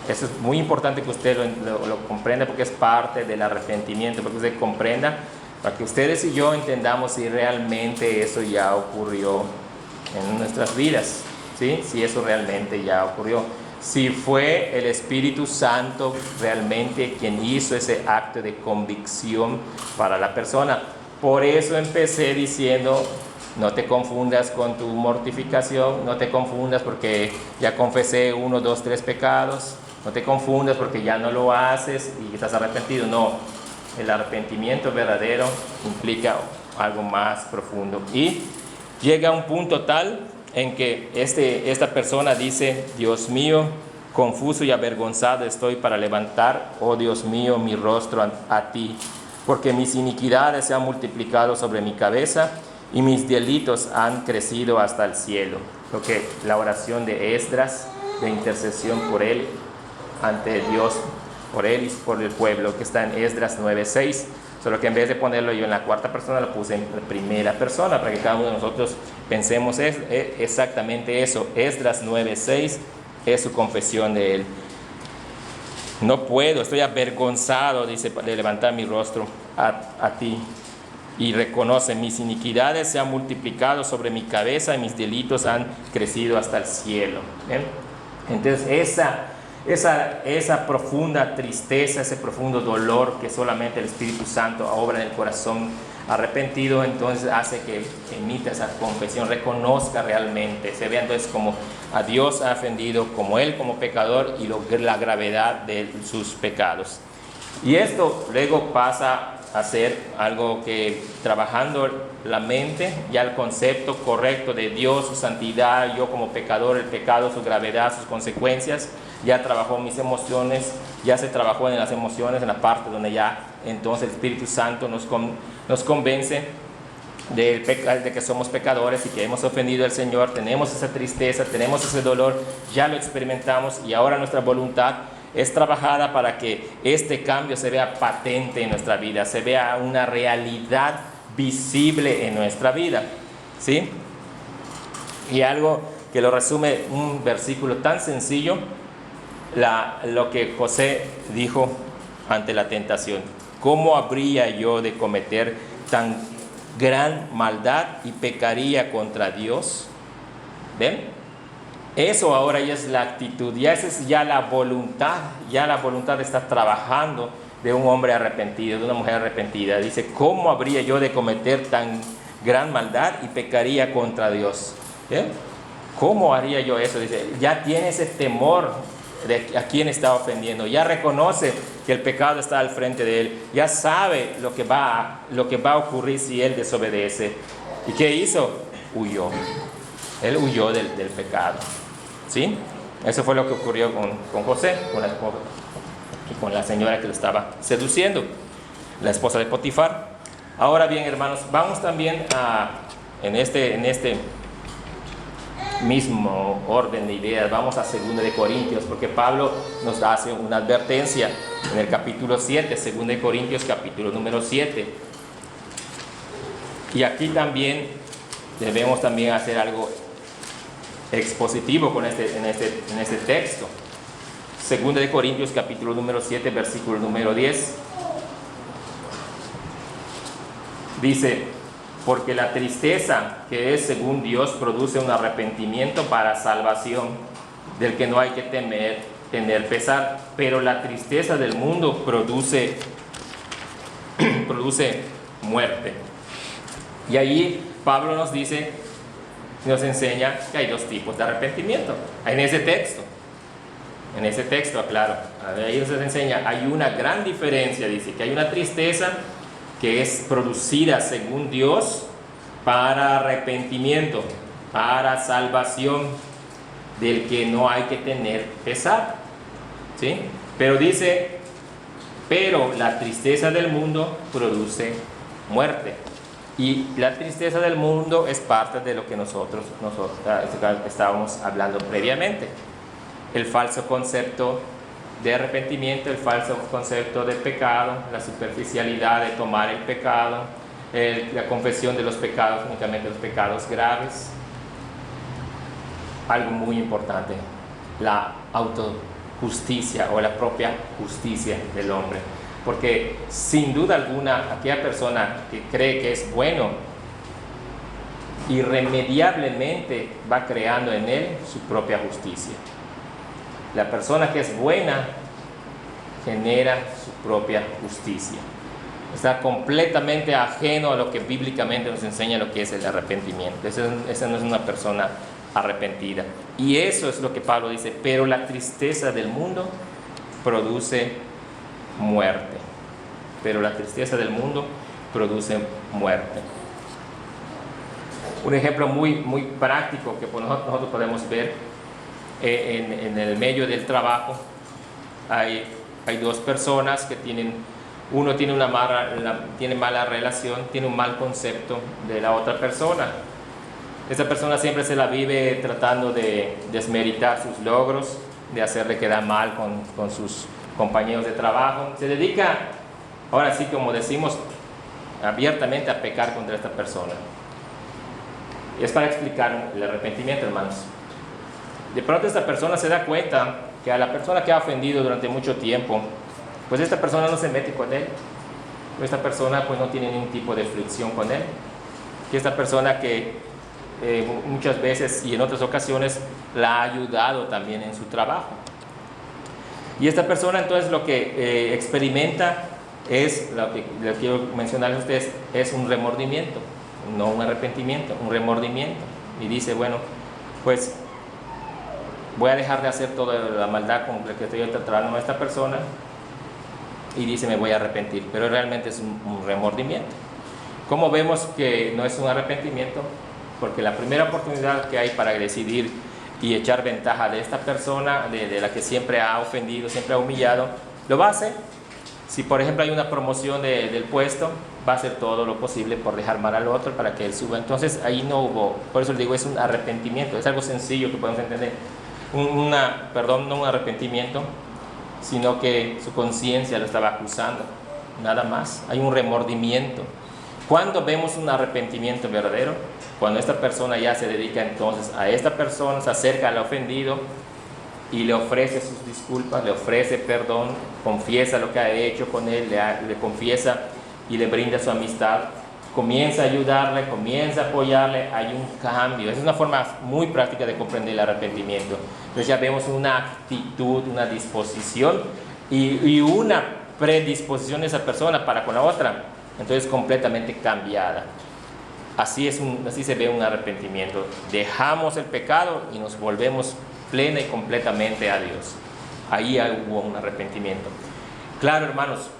Eso es muy importante que usted lo comprenda, porque es parte del arrepentimiento, porque usted comprenda, para que ustedes y yo entendamos si realmente eso ya ocurrió en nuestras vidas, ¿sí? Si eso realmente ya ocurrió, si fue el Espíritu Santo realmente quien hizo ese acto de convicción para la persona. Por eso empecé diciendo: no te confundas con tu mortificación, no te confundas porque ya confesé 1, 2, 3 pecados, no te confundas porque ya no lo haces y estás arrepentido. No, el arrepentimiento verdadero implica algo más profundo. Y llega a un punto tal en que esta persona dice: Dios mío, confuso y avergonzado estoy para levantar, oh Dios mío, mi rostro a ti, porque mis iniquidades se han multiplicado sobre mi cabeza y mis delitos han crecido hasta el cielo. Lo que la oración de Esdras, de intercesión por él ante Dios, por él y por el pueblo, que está en Esdras 9:6. Solo que en vez de ponerlo yo en la cuarta persona, lo puse en la primera persona, para que cada uno de nosotros pensemos exactamente eso. Esdras 9:6 es su confesión de él. No puedo, estoy avergonzado, dice, de levantar mi rostro a ti. Y reconoce: mis iniquidades se han multiplicado sobre mi cabeza y mis delitos han crecido hasta el cielo. ¿Bien? Entonces esa profunda tristeza, ese profundo dolor que solamente el Espíritu Santo obra en el corazón arrepentido, entonces hace que emita esa confesión, reconozca realmente, se vea entonces como a Dios ha ofendido, como él como pecador, y la gravedad de sus pecados. Y esto luego pasa a ser algo que, trabajando la mente, ya el concepto correcto de Dios, su santidad, yo como pecador, el pecado, su gravedad, sus consecuencias, ya trabajó mis emociones, ya se trabajó en las emociones, en la parte donde ya entonces el Espíritu Santo nos convence de que somos pecadores y que hemos ofendido al Señor. Tenemos esa tristeza, tenemos ese dolor, ya lo experimentamos, y ahora nuestra voluntad es trabajada para que este cambio se vea patente en nuestra vida, se vea una realidad visible en nuestra vida, ¿sí? Y algo que lo resume un versículo tan sencillo, lo que José dijo ante la tentación: ¿cómo habría yo de cometer tan gran maldad y pecaría contra Dios? ¿Ven? Eso ahora ya es la actitud, esa es ya la voluntad está trabajando de un hombre arrepentido, de una mujer arrepentida. Dice: ¿cómo habría yo de cometer tan gran maldad y pecaría contra Dios? ¿Bien? ¿Cómo haría yo eso? Dice, ya tiene ese temor de a quién está ofendiendo, ya reconoce que el pecado está al frente de él, ya sabe lo que va a ocurrir si él desobedece. ¿Y qué hizo? Huyó. Él huyó del pecado, ¿sí? Eso fue lo que ocurrió con José, con la señora que lo estaba seduciendo, la esposa de Potifar. Ahora bien, hermanos, vamos también en este mismo orden de ideas, vamos a 2 de Corintios, porque Pablo nos hace una advertencia en el capítulo 7, 2 de Corintios, capítulo número 7. Y aquí también debemos también hacer algo expositivo en este texto. 2 de Corintios, capítulo número 7, versículo número 10. Dice: porque la tristeza que es según Dios produce un arrepentimiento para salvación, del que no hay que tener pesar, pero la tristeza del mundo produce muerte. Y ahí Pablo nos enseña que hay 2 tipos de arrepentimiento. En ese texto, aclaro, ahí nos enseña, hay una gran diferencia, dice que hay una tristeza que es producida según Dios para arrepentimiento, para salvación, del que no hay que tener pesar, ¿sí? Pero dice, pero la tristeza del mundo produce muerte. Y la tristeza del mundo es parte de lo que nosotros estábamos hablando previamente. El falso concepto de arrepentimiento, el falso concepto de pecado, la superficialidad de tomar el pecado, la confesión de los pecados, únicamente los pecados graves. Algo muy importante, la autojusticia o la propia justicia del hombre. Porque sin duda alguna, aquella persona que cree que es bueno, irremediablemente va creando en él su propia justicia. La persona que es buena genera su propia justicia. Está completamente ajeno a lo que bíblicamente nos enseña lo que es el arrepentimiento. Esa no es una persona arrepentida. Y eso es lo que Pablo dice, pero la tristeza del mundo produce muerte. Pero la tristeza del mundo produce muerte. Un ejemplo muy práctico que nosotros podemos ver en el medio del trabajo. Hay 2 personas que uno tiene tiene mala relación, tiene un mal concepto de la otra persona. Esa persona siempre se la vive tratando de desmeritar sus logros, de hacerle quedar mal con sus compañeros de trabajo. Se dedica, ahora sí como decimos, abiertamente a pecar contra esta persona. Y es para explicar el arrepentimiento, hermanos. De pronto esta persona se da cuenta que a la persona que ha ofendido durante mucho tiempo, pues esta persona no se mete con él. Esta persona pues no tiene ningún tipo de fricción con él. Que esta persona que muchas veces y en otras ocasiones la ha ayudado también en su trabajo. Y esta persona entonces lo que experimenta es, lo que quiero mencionarles a ustedes, es un remordimiento, no un arrepentimiento, un remordimiento. Y dice, bueno, pues voy a dejar de hacer toda la maldad con la que estoy tratando a esta persona, y dice, me voy a arrepentir, pero realmente es un remordimiento. ¿Cómo vemos que no es un arrepentimiento? Porque la primera oportunidad que hay para decidir y echar ventaja de esta persona, de la que siempre ha ofendido, siempre ha humillado, lo va a hacer. Si por ejemplo hay una promoción del puesto, va a hacer todo lo posible por dejar mal al otro para que él suba. Entonces ahí no hubo, por eso les digo, es un arrepentimiento, es algo sencillo que podemos entender. No un arrepentimiento, sino que su conciencia lo estaba acusando, nada más. Hay un remordimiento. ¿Cuándo vemos un arrepentimiento verdadero? Cuando esta persona ya se dedica entonces a esta persona, se acerca al ofendido y le ofrece sus disculpas, le ofrece perdón, confiesa lo que ha hecho con él, le confiesa y le brinda su amistad, comienza a ayudarle, comienza a apoyarle, hay un cambio. Es una forma muy práctica de comprender el arrepentimiento. Entonces ya vemos una actitud, una disposición y una predisposición de esa persona para con la otra, entonces completamente cambiada. Así se ve un arrepentimiento. Dejamos el pecado y nos volvemos plena y completamente a Dios. Ahí hubo un arrepentimiento. Claro, hermanos,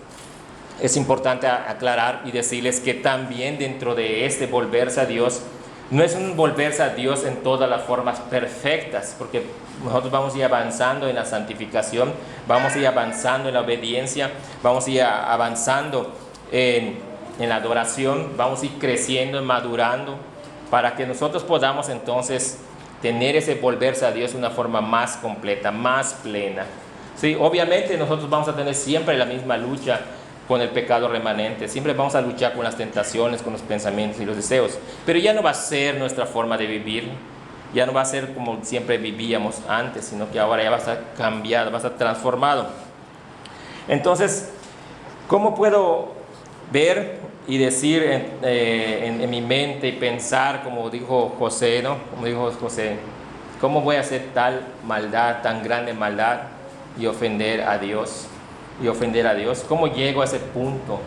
es importante aclarar y decirles que también dentro de este volverse a Dios, no es un volverse a Dios en todas las formas perfectas, porque nosotros vamos a ir avanzando en la santificación, vamos a ir avanzando en la obediencia, vamos a ir avanzando en en la adoración, vamos a ir creciendo y madurando para que nosotros podamos entonces tener ese volverse a Dios de una forma más completa, más plena. Sí, obviamente nosotros vamos a tener siempre la misma lucha con el pecado remanente, siempre vamos a luchar con las tentaciones, con los pensamientos y los deseos, pero ya no va a ser nuestra forma de vivir, ya no va a ser como siempre vivíamos antes, sino que ahora ya va a estar cambiado, va a estar transformado. Entonces, ¿cómo puedo ver y decir en mi mente y pensar, como dijo José, ¿no? Como dijo José, ¿cómo voy a hacer tal maldad, tan grande maldad y ofender a Dios? Y ofender a Dios. ¿Cómo llego a ese punto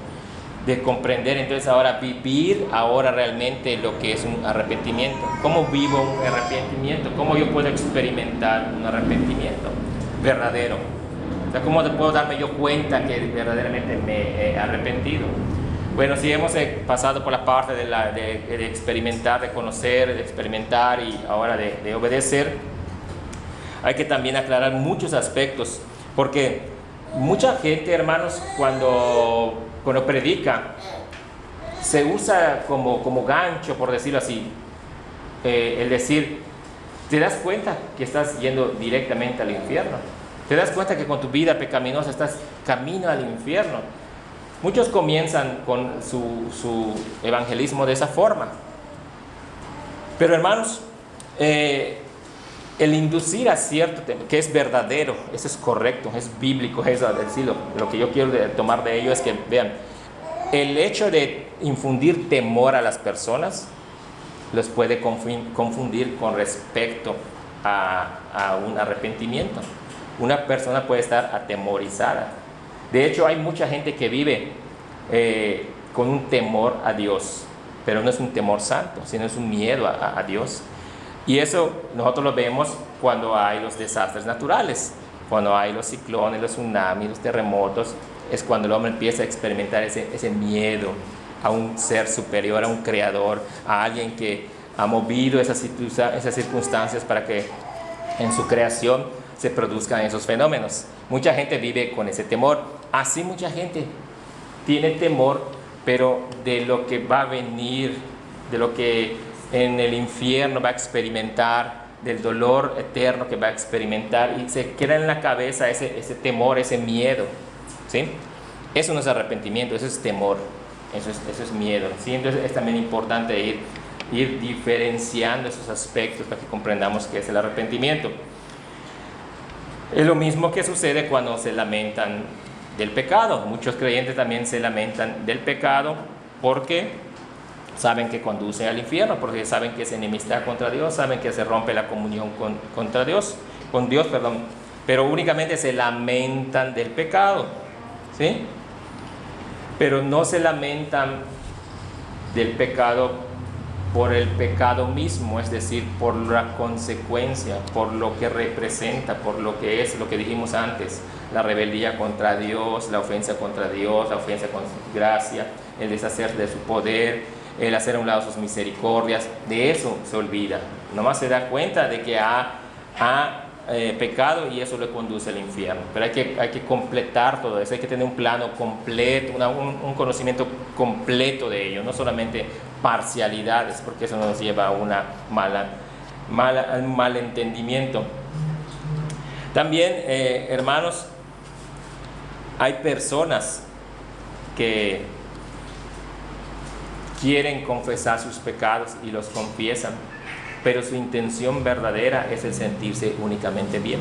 de comprender entonces ahora, vivir ahora realmente lo que es un arrepentimiento? ¿Cómo vivo un arrepentimiento? ¿Cómo yo puedo experimentar un arrepentimiento verdadero? O sea, ¿cómo puedo darme yo cuenta que verdaderamente me he arrepentido? Bueno, si hemos pasado por la parte de experimentar, de conocer, de experimentar y ahora de obedecer, hay que también aclarar muchos aspectos, porque mucha gente, hermanos, cuando predica, se usa como gancho, por decirlo así, el decir, ¿te das cuenta que estás yendo directamente al infierno? ¿Te das cuenta que con tu vida pecaminosa estás camino al infierno? Muchos comienzan con su evangelismo de esa forma. Pero hermanos, el inducir a cierto tema, que es verdadero, eso es correcto, es bíblico, es decirlo. Lo que yo quiero tomar de ello es que vean, el hecho de infundir temor a las personas los puede confundir con respecto a un arrepentimiento. Una persona puede estar atemorizada. De hecho, hay mucha gente que vive con un temor a Dios, pero no es un temor santo, sino es un miedo a Dios. Y eso nosotros lo vemos cuando hay los desastres naturales, cuando hay los ciclones, los tsunamis, los terremotos, es cuando el hombre empieza a experimentar ese miedo a un ser superior, a un creador, a alguien que ha movido esas circunstancias para que en su creación se produzcan esos fenómenos. Mucha gente vive con ese temor. Así mucha gente tiene temor, pero de lo que va a venir, de lo que en el infierno va a experimentar, del dolor eterno que va a experimentar, y se queda en la cabeza ese temor, ese miedo, ¿sí? Eso no es arrepentimiento, eso es temor, eso es miedo, ¿sí? Entonces es también importante ir diferenciando esos aspectos para que comprendamos qué es el arrepentimiento. Es lo mismo que sucede cuando se lamentan del pecado. Muchos creyentes también se lamentan del pecado porque saben que conduce al infierno, porque saben que es enemistad contra Dios, saben que se rompe la comunión con Dios, pero únicamente se lamentan del pecado, ¿sí? Pero no se lamentan del pecado por el pecado mismo, es decir, por la consecuencia, por lo que representa, por lo que es, lo que dijimos antes, la rebeldía contra Dios, la ofensa contra Dios, la ofensa contra su gracia, el deshacer de su poder, el hacer a un lado sus misericordias. De eso se olvida, nomás se da cuenta de que ha pecado y eso le conduce al infierno. Pero hay que completar todo eso, hay que tener un plano completo, un conocimiento completo de ello, no solamente parcialidades, porque eso nos lleva a un mal entendimiento. También, hermanos, hay personas que quieren confesar sus pecados y los confiesan, pero su intención verdadera es el sentirse únicamente bien.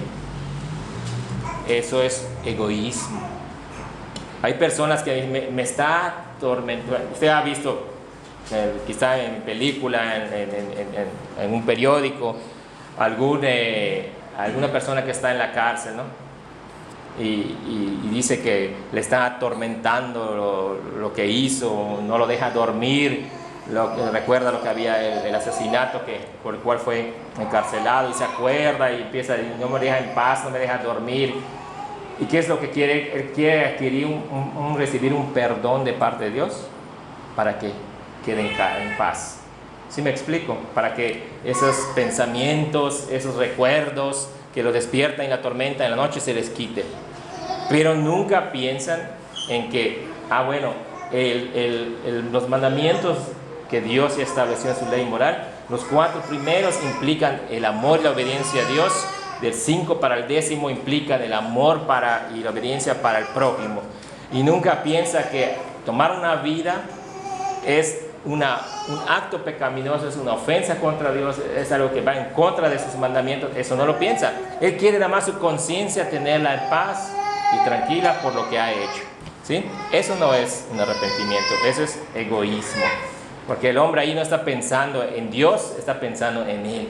Eso es egoísmo. Hay personas que me está atormentando. Usted ha visto, quizá en película, en un periódico, alguna persona que está en la cárcel, ¿no? Y dice que le está atormentando lo que hizo, no lo deja dormir, recuerda lo que había, el asesinato por el cual fue encarcelado, y se acuerda y empieza a decir, no me deja en paz, no me deja dormir. ¿Y qué es lo que quiere? Él quiere adquirir recibir un perdón de parte de Dios para que quede en paz. ¿Sí me explico? Para que esos pensamientos, esos recuerdos que lo despiertan y la tormenta en la noche se les quite. Pero nunca piensan en que, bueno, los mandamientos que Dios ya estableció en su ley moral, los 4 primeros implican el amor y la obediencia a Dios, del 5 para el 10 implican el amor y la obediencia para el prójimo. Y nunca piensa que tomar una vida es un acto pecaminoso, es una ofensa contra Dios, es algo que va en contra de sus mandamientos. Eso no lo piensa. Él quiere nada más su conciencia tenerla en paz y tranquila por lo que ha hecho, ¿sí? Eso no es un arrepentimiento, eso es egoísmo, porque el hombre ahí no está pensando en Dios, está pensando en él,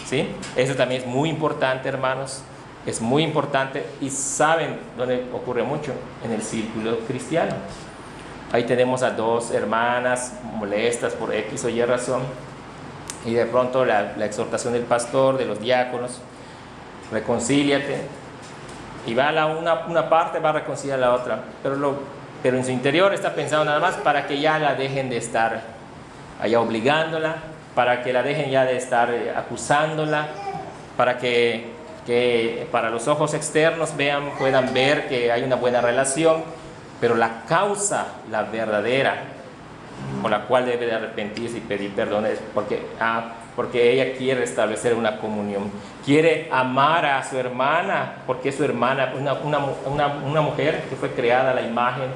¿sí? Eso también es muy importante, hermanos, es muy importante. Y saben dónde ocurre mucho, en el círculo cristiano. Ahí tenemos a 2 hermanas molestas por X o Y razón, y de pronto la exhortación del pastor, de los diáconos: reconcíliate. Y va una parte, va a reconciliar a la otra, pero en su interior está pensando nada más para que ya la dejen de estar allá obligándola, para que la dejen ya de estar acusándola, para que para los ojos externos puedan ver que hay una buena relación, pero la causa, la verdadera, por la cual debe de arrepentirse y pedir perdón, es porque ella quiere establecer una comunión, quiere amar a su hermana, porque es su hermana, una mujer que fue creada a la imagen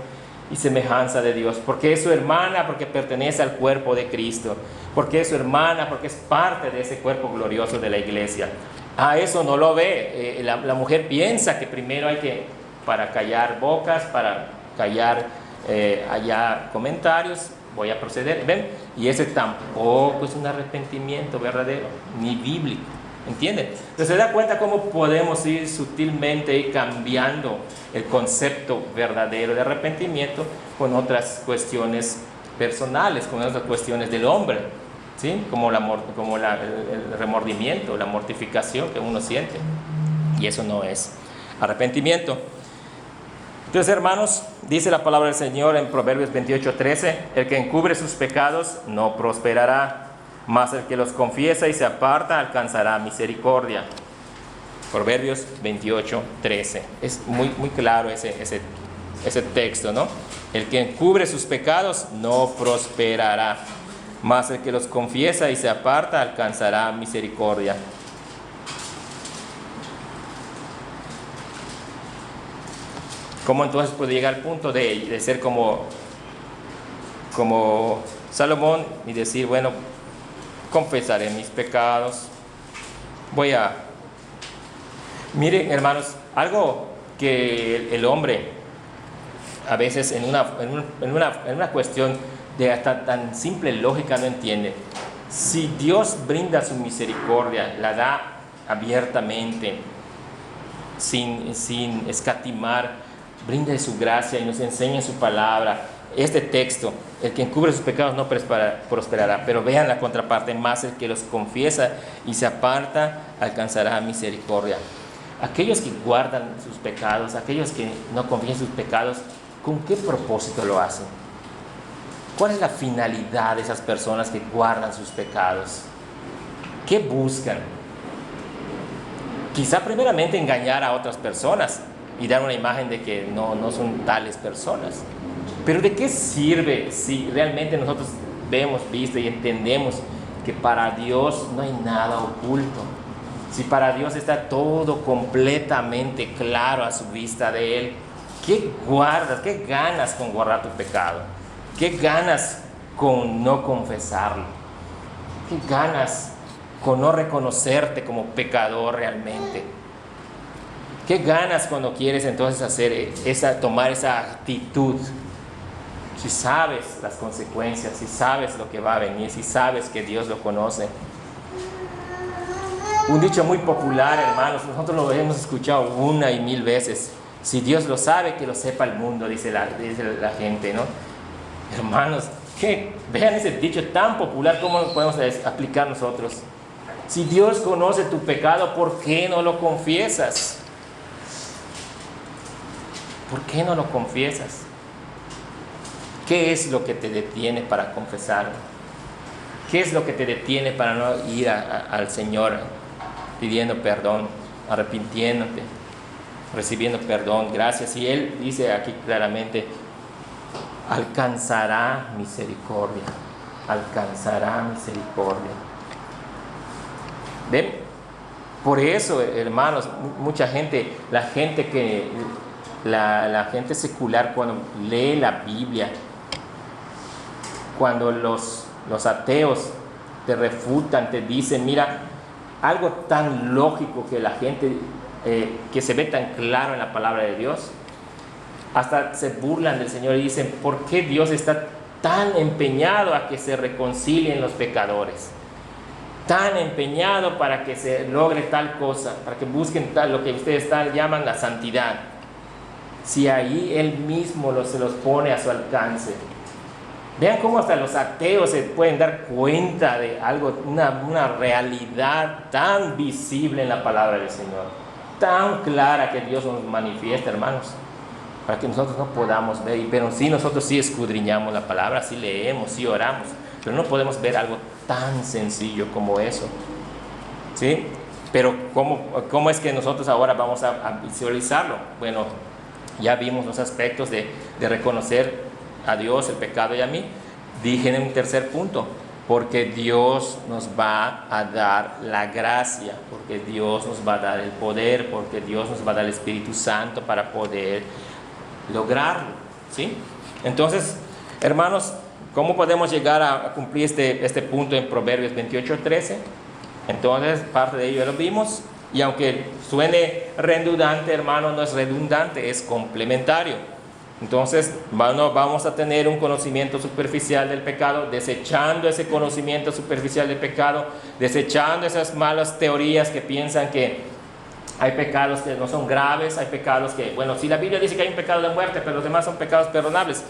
y semejanza de Dios, porque es su hermana, porque pertenece al cuerpo de Cristo, porque es su hermana, porque es parte de ese cuerpo glorioso de la iglesia. Eso no lo ve. La mujer piensa que primero hay que, para callar bocas, para callar allá comentarios, voy a proceder, ¿ven? Y ese tampoco es un arrepentimiento verdadero, ni bíblico, ¿entienden? Entonces se da cuenta cómo podemos ir sutilmente cambiando el concepto verdadero de arrepentimiento con otras cuestiones personales, con otras cuestiones del hombre, ¿sí? Como el remordimiento, la mortificación que uno siente, y eso no es arrepentimiento. Entonces, hermanos, dice la palabra del Señor en Proverbios 28:13: el que encubre sus pecados no prosperará, mas el que los confiesa y se aparta alcanzará misericordia. Proverbios 28:13. Es muy, muy claro ese texto, ¿no? El que encubre sus pecados no prosperará, mas el que los confiesa y se aparta alcanzará misericordia. ¿Cómo entonces puede llegar al punto de ser como Salomón y decir, bueno, confesaré mis pecados? Miren, hermanos, algo que el hombre a veces en una cuestión de hasta tan simple lógica no entiende. Si Dios brinda su misericordia, la da abiertamente, sin escatimar, brinda de su gracia y nos enseña en su palabra. Este texto: el que encubre sus pecados no prosperará, pero vean la contraparte: más el que los confiesa y se aparta alcanzará misericordia. Aquellos que guardan sus pecados, aquellos que no confiesan sus pecados, ¿con qué propósito lo hacen? ¿Cuál es la finalidad de esas personas que guardan sus pecados? ¿Qué buscan? Quizá primeramente engañar a otras personas y dar una imagen de que no son tales personas. Pero ¿de qué sirve si realmente nosotros visto y entendemos que para Dios no hay nada oculto? Si para Dios está todo completamente claro a su vista de Él, ¿qué guardas? ¿Qué ganas con guardar tu pecado? ¿Qué ganas con no confesarlo? ¿Qué ganas con no reconocerte como pecador realmente? ¿Qué ganas cuando quieres entonces tomar esa actitud? Si sabes las consecuencias, si sabes lo que va a venir, si sabes que Dios lo conoce. Un dicho muy popular, hermanos, nosotros lo hemos escuchado 1 y 1000 veces: si Dios lo sabe, que lo sepa el mundo, dice la gente, ¿no? Hermanos, vean ese dicho tan popular, ¿cómo lo podemos aplicar nosotros? Si Dios conoce tu pecado, ¿por qué no lo confiesas? ¿Por qué no lo confiesas? ¿Qué es lo que te detiene para confesarlo? ¿Qué es lo que te detiene para no ir al Señor pidiendo perdón, arrepintiéndote, recibiendo perdón, gracias? Y Él dice aquí claramente: alcanzará misericordia. Alcanzará misericordia. ¿Ven? Por eso, hermanos, mucha gente, la gente secular, cuando lee la Biblia, cuando los ateos te refutan, te dicen, mira, algo tan lógico que la gente, que se ve tan claro en la palabra de Dios, hasta se burlan del Señor y dicen, ¿por qué Dios está tan empeñado a que se reconcilien los pecadores? Tan empeñado para que se logre tal cosa, para que busquen lo que ustedes llaman la santidad, si ahí Él mismo se los pone a su alcance. Vean cómo hasta los ateos se pueden dar cuenta de algo, una realidad tan visible en la palabra del Señor, tan clara que Dios nos manifiesta, hermanos, para que nosotros no podamos ver. Pero sí, nosotros sí escudriñamos la palabra, sí leemos, sí oramos, pero no podemos ver algo tan sencillo como eso, ¿sí? Pero ¿cómo es que nosotros ahora vamos a visualizarlo? Bueno, ya vimos los aspectos de reconocer a Dios, el pecado y a mí. Dije en un tercer punto, porque Dios nos va a dar la gracia, porque Dios nos va a dar el poder, porque Dios nos va a dar el Espíritu Santo para poder lograrlo, ¿sí? Entonces, hermanos, ¿cómo podemos llegar a cumplir este punto en Proverbios 28:13? Entonces, parte de ello ya lo vimos, y aunque suene redundante, hermano, no es redundante, es complementario. Entonces, vamos a tener un conocimiento superficial del pecado, desechando ese conocimiento superficial del pecado, desechando esas malas teorías que piensan que hay pecados que no son graves, hay pecados que, bueno, si la Biblia dice que hay un pecado de muerte, pero los demás son pecados perdonables.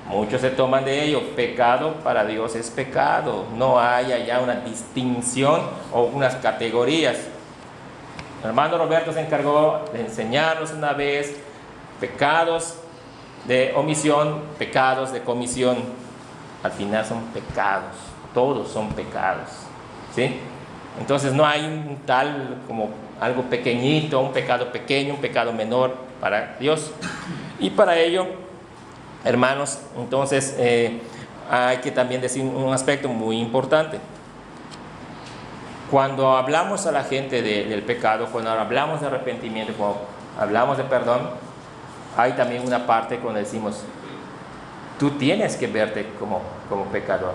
Muchos se toman de ello. Pecado para Dios es pecado. No hay allá una distinción o unas categorías. El hermano Roberto se encargó de enseñarnos una vez pecados de omisión, pecados de comisión. Al final son pecados. Todos son pecados, ¿sí? Entonces no hay un tal como algo pequeñito, un pecado pequeño, un pecado menor para Dios. Y para ello, hermanos, entonces hay que también decir un aspecto muy importante. Cuando hablamos a la gente del pecado, cuando hablamos de arrepentimiento, cuando hablamos de perdón, hay también una parte cuando decimos, tú tienes que verte como pecador,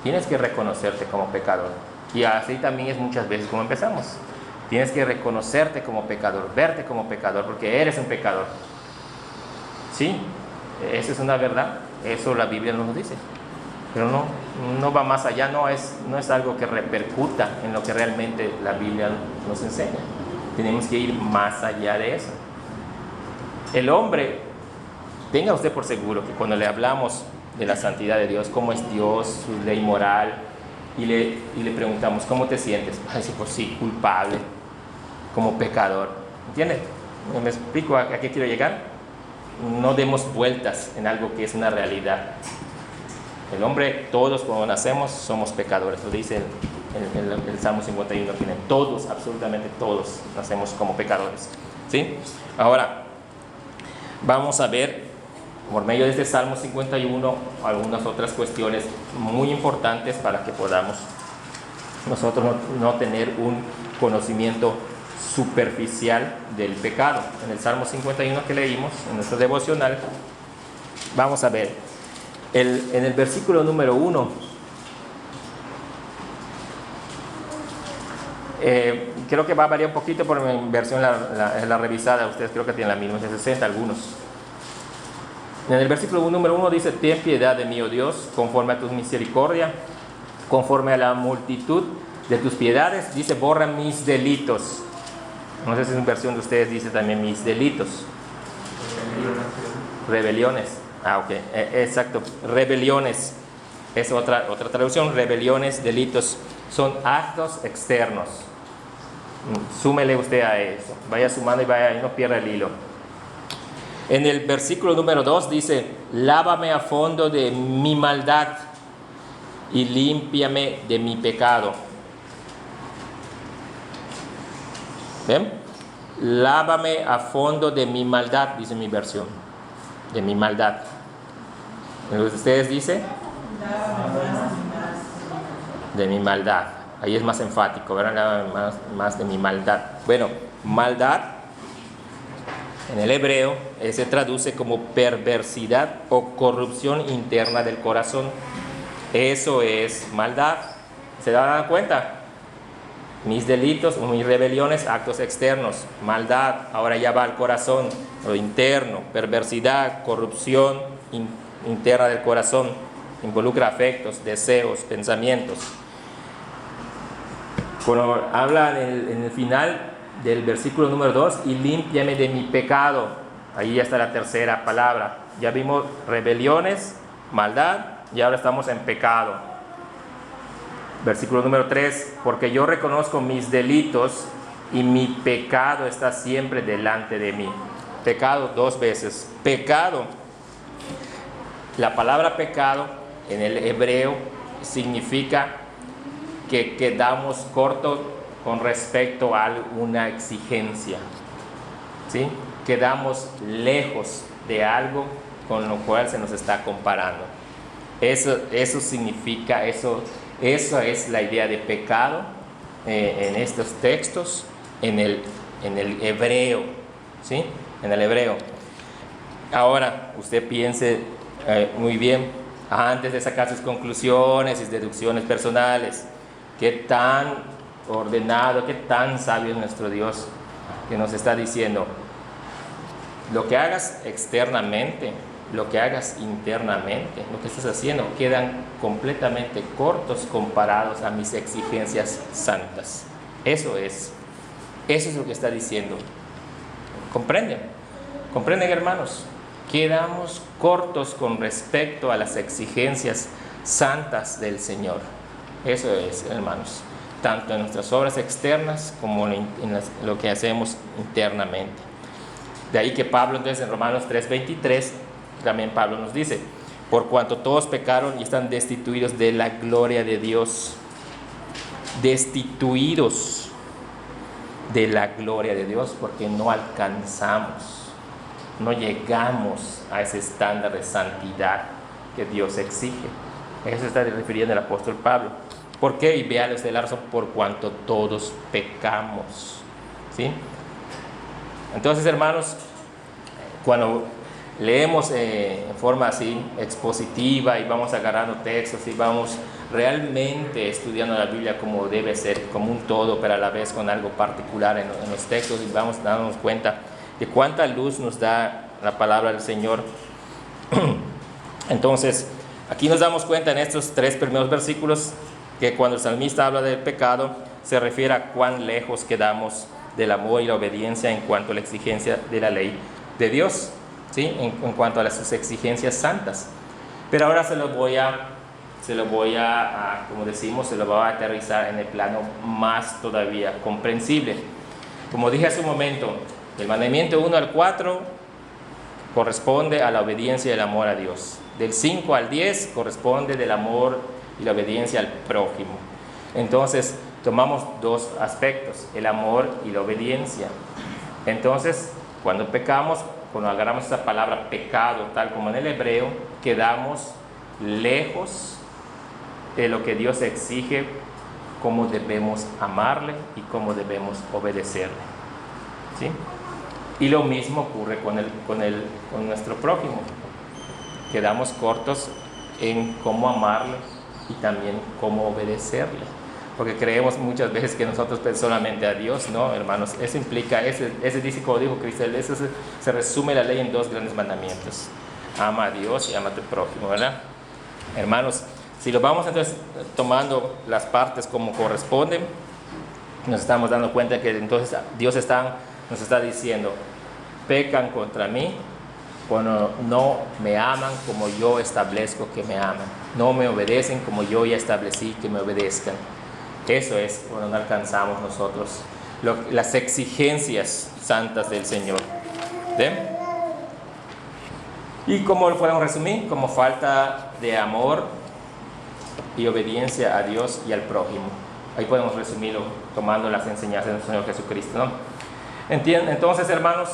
tienes que reconocerte como pecador. Y así también es muchas veces como empezamos. Tienes que reconocerte como pecador, verte como pecador, porque eres un pecador. Sí, esa es una verdad, eso la Biblia nos dice, pero no va más allá, no es algo que repercuta en lo que realmente la Biblia nos enseña. Tenemos que ir más allá de eso. El hombre, tenga usted por seguro que cuando le hablamos de la santidad de Dios, cómo es Dios, su ley moral, y le preguntamos, ¿cómo te sientes? Ay, sí, pues sí, culpable, como pecador. ¿Entiendes? ¿Me explico a qué quiero llegar? No demos vueltas en algo que es una realidad. El hombre, todos cuando nacemos somos pecadores, lo dice el Salmo 51, todos, absolutamente todos nacemos como pecadores, ¿sí? Ahora, vamos a ver, por medio de este Salmo 51, algunas otras cuestiones muy importantes para que podamos nosotros no tener un conocimiento superficial del pecado. En el Salmo 51 que leímos, en nuestro devocional, vamos a ver, en el versículo número 1, creo que va a variar un poquito por mi versión, la revisada, ustedes creo que tienen la misma, 60 algunos. En el versículo número 1 dice, ten piedad de mí, oh Dios, conforme a tu misericordia, conforme a la multitud de tus piedades, dice, borra mis delitos. No sé si en versión de ustedes dice también mis delitos. Rebeliones. Ok, exacto. Rebeliones. Es otra traducción. Rebeliones, delitos. Son actos externos. Súmele usted a eso. Vaya sumando y no pierda el hilo. En el versículo número 2 dice, lávame a fondo de mi maldad y límpiame de mi pecado. ¿Ven? Lávame a fondo de mi maldad, dice mi versión, de mi maldad. Ustedes dicen, de mi maldad. Ahí es más enfático, ¿verdad? Más de mi maldad. Bueno, maldad en el hebreo se traduce como perversidad o corrupción interna del corazón. Eso es maldad. ¿Se dan cuenta? Mis delitos, mis rebeliones, actos externos, maldad, ahora ya va al corazón, lo interno, perversidad, corrupción interna del corazón, involucra afectos, deseos, pensamientos. Cuando habla en el final del versículo número 2, y límpiame de mi pecado, ahí ya está la tercera palabra. Ya vimos rebeliones, maldad, y ahora estamos en pecado. Versículo número 3, porque yo reconozco mis delitos y mi pecado está siempre delante de mí. Pecado 2 veces. Pecado, la palabra pecado en el hebreo significa que quedamos cortos con respecto a una exigencia, ¿sí? Quedamos lejos de algo con lo cual se nos está comparando. Eso significa, eso es la idea de pecado en estos textos, en el hebreo, ¿sí? En el hebreo. Ahora, usted piense muy bien, antes de sacar sus conclusiones y deducciones personales, qué tan ordenado, qué tan sabio es nuestro Dios, que nos está diciendo, lo que hagas externamente, lo que hagas internamente, lo que estás haciendo, quedan completamente cortos comparados a mis exigencias santas. Eso es lo que está diciendo. ¿Comprenden? ¿Comprenden, hermanos? Quedamos cortos con respecto a las exigencias santas del Señor. Eso es, hermanos, tanto en nuestras obras externas como en lo que hacemos internamente. De ahí que Pablo, entonces, en Romanos 3:23, también Pablo nos dice, por cuanto todos pecaron y están destituidos de la gloria de Dios. Destituidos de la gloria de Dios, porque no alcanzamos, no llegamos a ese estándar de santidad que Dios exige. Eso está refiriendo el apóstol Pablo. ¿Por qué? Y vean la razón, por cuanto todos pecamos, ¿sí? Entonces, hermanos, cuando leemos en forma así expositiva y vamos agarrando textos y vamos realmente estudiando la Biblia como debe ser, como un todo, pero a la vez con algo particular en los textos, y vamos dándonos cuenta de cuánta luz nos da la palabra del Señor. Entonces, aquí nos damos cuenta en estos 3 primeros versículos que cuando el salmista habla del pecado, se refiere a cuán lejos quedamos del amor y la obediencia en cuanto a la exigencia de la ley de Dios, ¿sí? En cuanto a sus exigencias santas. Pero ahora se lo voy a, como decimos, se lo voy a aterrizar en el plano más todavía comprensible. Como dije hace un momento, el mandamiento 1 al 4 corresponde a la obediencia y el amor a Dios. Del 5 al 10 corresponde del amor y la obediencia al prójimo. Entonces, tomamos 2 aspectos, el amor y la obediencia. Entonces, cuando pecamos, cuando agarramos esa palabra pecado, tal como en el hebreo, quedamos lejos de lo que Dios exige, cómo debemos amarle y cómo debemos obedecerle, ¿sí? Y lo mismo ocurre con nuestro prójimo. Quedamos cortos en cómo amarle y también cómo obedecerle, porque creemos muchas veces que nosotros solamente a Dios, no, hermanos. Eso implica, ese dice, como dijo Cristo, eso se resume la ley en 2 grandes mandamientos: ama a Dios y ama a tu prójimo, ¿verdad? Hermanos, si lo vamos entonces tomando las partes como corresponden, nos estamos dando cuenta que entonces Dios nos está diciendo, pecan contra mí cuando no me aman como yo establezco que me aman, no me obedecen como yo ya establecí que me obedezcan. Eso es cuando no alcanzamos nosotros las exigencias santas del Señor. ¿Sí? ¿Y cómo lo podemos resumir? Como falta de amor y obediencia a Dios y al prójimo. Ahí podemos resumirlo tomando las enseñanzas del Señor Jesucristo, ¿no? Entonces, hermanos,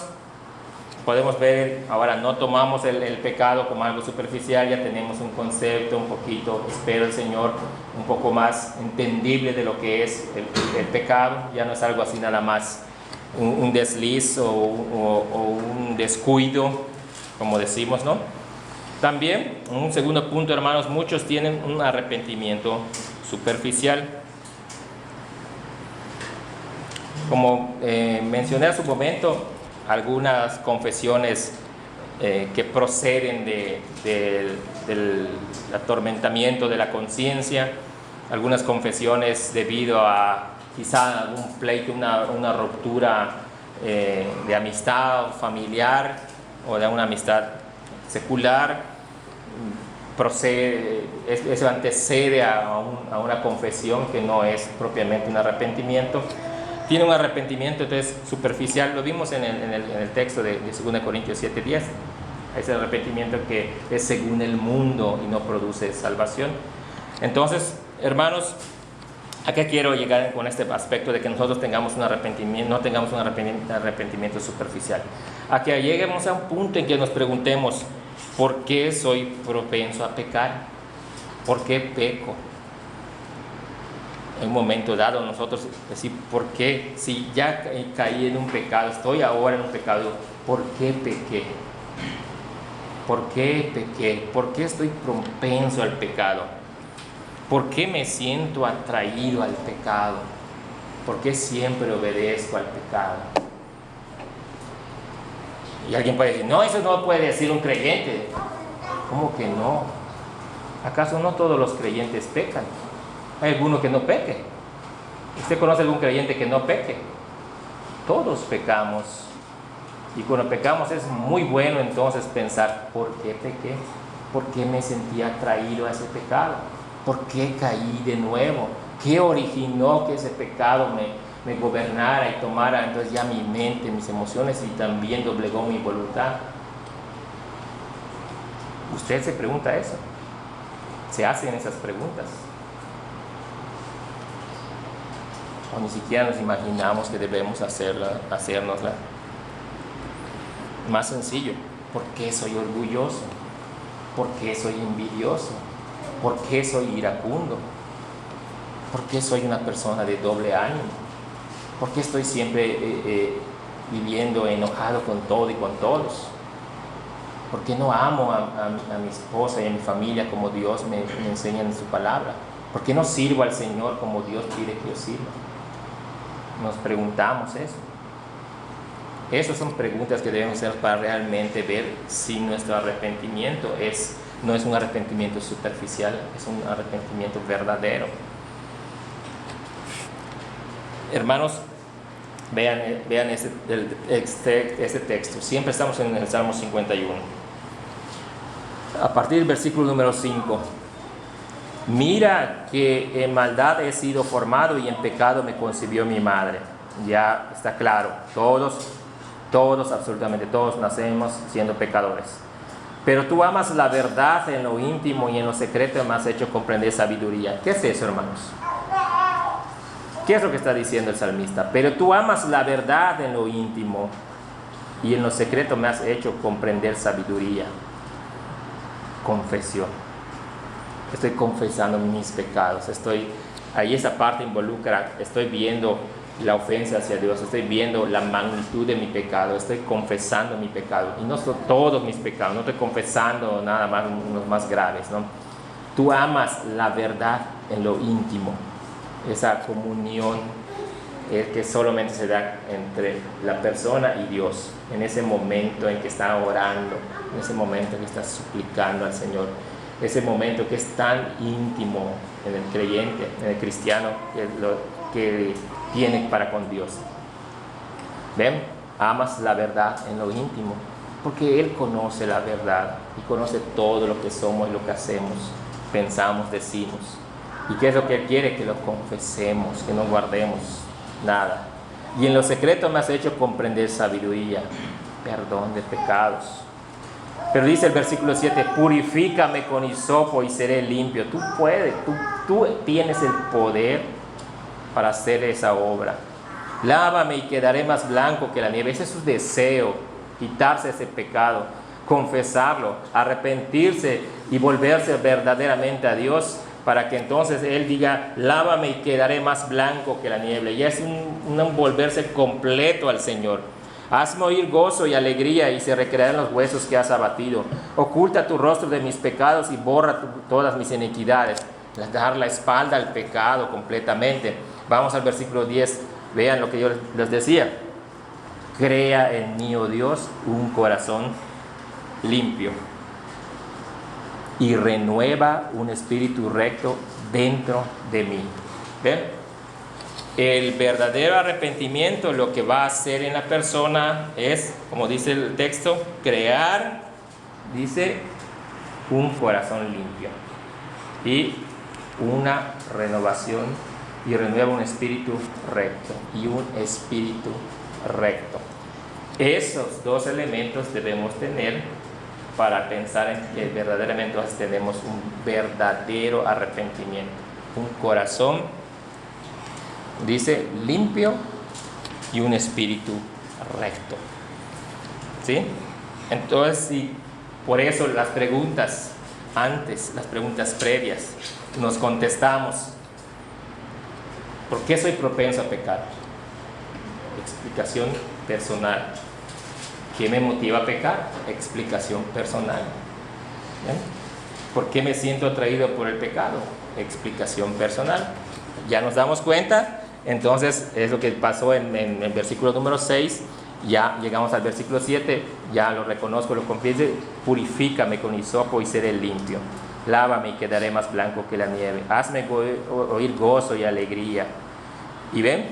podemos ver, ahora no tomamos el pecado como algo superficial, ya tenemos un concepto un poquito, espero el Señor, un poco más entendible de lo que es el pecado. Ya no es algo así nada más un desliz o un descuido, como decimos, ¿no? También, un segundo punto, hermanos, muchos tienen un arrepentimiento superficial. Como mencioné hace un momento, algunas confesiones que proceden del atormentamiento de la conciencia, algunas confesiones debido a quizá algún pleito, una ruptura de amistad familiar o de una amistad secular, eso antecede a una confesión que no es propiamente un arrepentimiento. Tiene un arrepentimiento entonces superficial, lo vimos en el texto de 2 Corintios 7:10, ese arrepentimiento que es según el mundo y no produce salvación. Entonces, hermanos, ¿a qué quiero llegar con este aspecto de que nosotros tengamos un arrepentimiento, no tengamos un arrepentimiento superficial? A que lleguemos a un punto en que nos preguntemos, ¿por qué soy propenso a pecar? ¿Por qué peco? En un momento dado nosotros decir, ¿por qué? Si ya caí en un pecado, estoy ahora en un pecado, ¿por qué pequé? ¿Por qué pequé? ¿Por qué estoy propenso al pecado? ¿Por qué me siento atraído al pecado? ¿Por qué siempre obedezco al pecado? Y alguien puede decir, no, eso no lo puede decir un creyente. ¿Cómo que no? ¿Acaso no todos los creyentes pecan? ¿Hay alguno que no peque? ¿Usted conoce algún creyente que no peque? Todos pecamos. Y cuando pecamos es muy bueno entonces pensar, ¿por qué pequé? ¿Por qué me sentí atraído a ese pecado? ¿Por qué caí de nuevo? ¿Qué originó que ese pecado me gobernara y tomara entonces ya mi mente, mis emociones y también doblegó mi voluntad? ¿Usted se pregunta eso? ¿Se hacen esas preguntas? O ni siquiera nos imaginamos que debemos hacérnosla. Más sencillo, ¿por qué soy orgulloso? ¿Por qué soy envidioso? ¿Por qué soy iracundo? ¿Por qué soy una persona de doble ánimo? ¿Por qué estoy siempre viviendo enojado con todo y con todos? ¿Por qué no amo a mi esposa y a mi familia como Dios me enseña en su palabra? ¿Por qué no sirvo al Señor como Dios pide que yo sirva? Nos preguntamos eso. Esas son preguntas que debemos hacer para realmente ver si nuestro arrepentimiento no es un arrepentimiento superficial, es un arrepentimiento verdadero. Hermanos, vean este texto. Siempre estamos en el Salmo 51. A partir del versículo número 5. Mira que en maldad he sido formado y en pecado me concibió mi madre. Ya está claro, todos, absolutamente todos nacemos siendo pecadores. Pero tú amas la verdad en lo íntimo y en lo secreto me has hecho comprender sabiduría. ¿Qué es eso, hermanos? ¿Qué es lo que está diciendo el salmista? Pero tú amas la verdad en lo íntimo y en lo secreto me has hecho comprender sabiduría. Confesión. Estoy confesando mis pecados. Ahí esa parte involucra, estoy viendo la ofensa hacia Dios, estoy viendo la magnitud de mi pecado, estoy confesando mi pecado. Y no son todos mis pecados, no estoy confesando nada más los más graves, ¿no? Tú amas la verdad en lo íntimo, esa comunión que solamente se da entre la persona y Dios, en ese momento en que está orando, en ese momento en que está suplicando al Señor, ese momento que es tan íntimo en el creyente, en el cristiano, que tiene para con Dios. ¿Ven? Amas la verdad en lo íntimo, porque Él conoce la verdad y conoce todo lo que somos y lo que hacemos, pensamos, decimos. ¿Y qué es lo que Él quiere? Que lo confesemos, que no guardemos nada. Y en lo secreto me has hecho comprender sabiduría, perdón de pecados. Pero dice el versículo 7, purifícame con hisopo y seré limpio. Tú puedes, tú tienes el poder para hacer esa obra. Lávame y quedaré más blanco que la nieve. Ese es su deseo. quitarse ese pecado, confesarlo, arrepentirse y volverse verdaderamente a Dios, para que entonces Él diga, lávame y quedaré más blanco que la niebla. Y es un volverse completo al Señor. Hazme oír gozo y alegría, y se recrearán los huesos que has abatido. Oculta tu rostro de mis pecados y borra todas mis iniquidades. Dar la espalda al pecado completamente. Vamos al versículo 10. Vean lo que yo les decía. Crea en mí, oh Dios, un corazón limpio, y renueva un espíritu recto dentro de mí. ¿Ven? El verdadero arrepentimiento lo que va a hacer en la persona es, como dice el texto, crear, dice, un corazón limpio y una renovación, y renueva un espíritu recto y un espíritu recto. Esos dos elementos debemos tener para pensar en que verdaderamente tenemos un verdadero arrepentimiento, un corazón, dice, limpio y un espíritu recto. ¿Sí? Entonces, sí, por eso las preguntas antes, las preguntas previas, nos contestamos, ¿por qué soy propenso a pecar? Explicación personal. ¿Qué me motiva a pecar? Explicación personal. ¿Bien? ¿Por qué me siento atraído por el pecado? Explicación personal. Ya nos damos cuenta. Entonces es lo que pasó en el versículo número 6. Ya llegamos al versículo 7. Ya lo reconozco, lo confieso. Purifícame con hisopo y seré limpio. Lávame y quedaré más blanco que la nieve. Hazme oír gozo y alegría. ¿Y ven?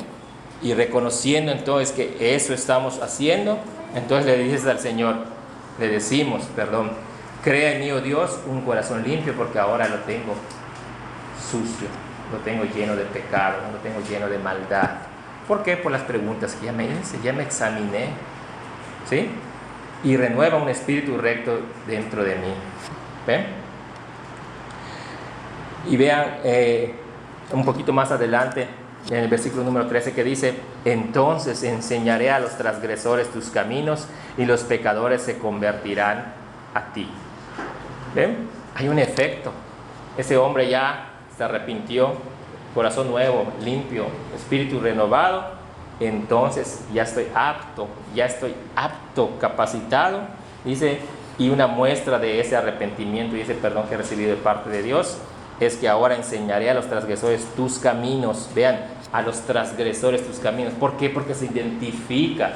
Y reconociendo entonces que eso estamos haciendo, entonces le dices al Señor, le decimos, crea en mí, oh Dios, un corazón limpio, porque ahora lo tengo sucio, lo tengo lleno de pecado, lo tengo lleno de maldad. ¿Por qué? Por las preguntas que ya me hice, ya me examiné, ¿sí? Y renueva un espíritu recto dentro de mí. ¿Ven? Y vean un poquito más adelante, en el versículo número 13, que dice, entonces enseñaré a los transgresores tus caminos, y los pecadores se convertirán a ti. ¿Ven? Hay un efecto. Ese hombre ya se arrepintió, corazón nuevo, limpio, espíritu renovado. Entonces ya estoy apto, capacitado, dice, y una muestra de ese arrepentimiento y ese perdón que he recibido de parte de Dios es que ahora enseñaré a los transgresores tus caminos. Vean, a los transgresores tus caminos. ¿Por qué? Porque se identifica.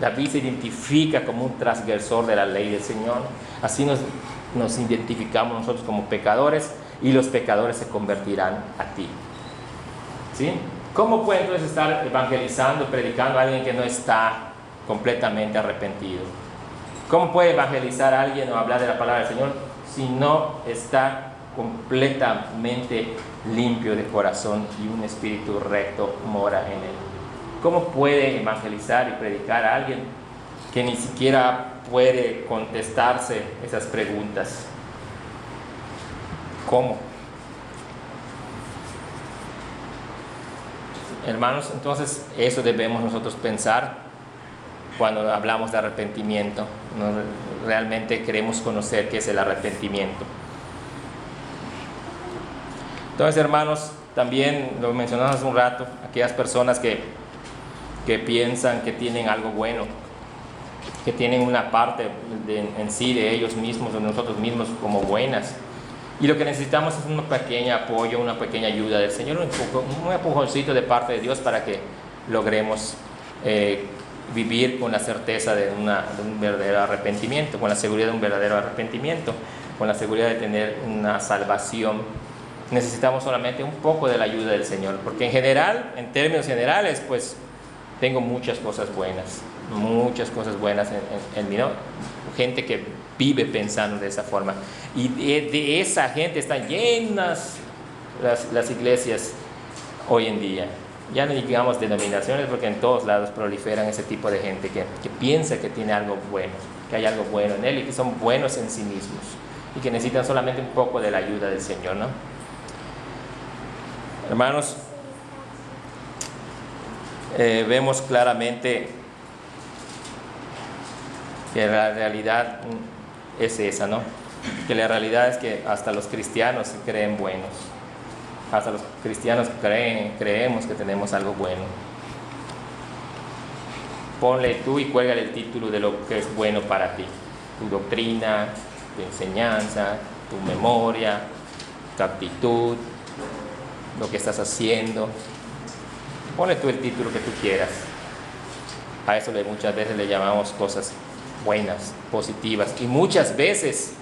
David se identifica como un transgresor de la ley del Señor. Así nos identificamos nosotros como pecadores, y los pecadores se convertirán a ti. ¿Sí? ¿Cómo puede entonces estar evangelizando, predicando a alguien que no está completamente arrepentido? ¿Cómo puede evangelizar a alguien o hablar de la palabra del Señor si no está completamente limpio de corazón y un espíritu recto mora en él? ¿Cómo puede evangelizar y predicar a alguien que ni siquiera puede contestarse esas preguntas? ¿Cómo? Hermanos, entonces eso debemos nosotros pensar cuando hablamos de arrepentimiento. Realmente queremos conocer qué es el arrepentimiento. Entonces, hermanos, también lo mencionamos hace un rato, aquellas personas que piensan que tienen algo bueno, que tienen una parte en sí de ellos mismos, de nosotros mismos como buenas, y lo que necesitamos es un pequeño apoyo, una pequeña ayuda del Señor, un empujoncito de parte de Dios para que logremos vivir con la certeza de un verdadero arrepentimiento, con la seguridad de un verdadero arrepentimiento, con la seguridad de tener una salvación. Necesitamos solamente un poco de la ayuda del Señor, porque en general, en términos generales, pues tengo muchas cosas buenas en mí, ¿no? Gente que vive pensando de esa forma, y de esa gente están llenas las iglesias hoy en día. Ya no digamos denominaciones, porque en todos lados proliferan ese tipo de gente que piensa que tiene algo bueno, que hay algo bueno en él, y que son buenos en sí mismos, y que necesitan solamente un poco de la ayuda del Señor, ¿no? Hermanos, vemos claramente que la realidad es esa, ¿no? Que la realidad es que hasta los cristianos se creen buenos. Hasta los cristianos creemos que tenemos algo bueno. Ponle tú y cuélgale el título de lo que es bueno para ti. Tu doctrina, tu enseñanza, tu memoria, tu actitud, lo que estás haciendo. Ponle tú el título que tú quieras. A eso muchas veces le llamamos cosas buenas, positivas. Y muchas veces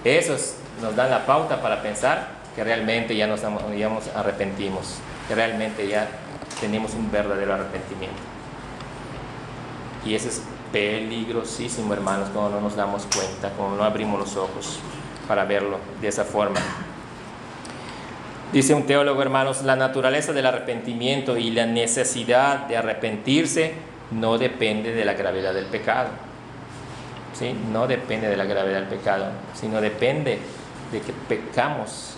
esos nos dan la pauta para pensar que realmente ya nos arrepentimos, que realmente ya tenemos un verdadero arrepentimiento. Y eso es peligrosísimo, hermanos, cuando no nos damos cuenta, cuando no abrimos los ojos para verlo de esa forma. Dice un teólogo, hermanos, la naturaleza del arrepentimiento y la necesidad de arrepentirse no depende de la gravedad del pecado. ¿Sí? No depende de la gravedad del pecado, sino depende de que pecamos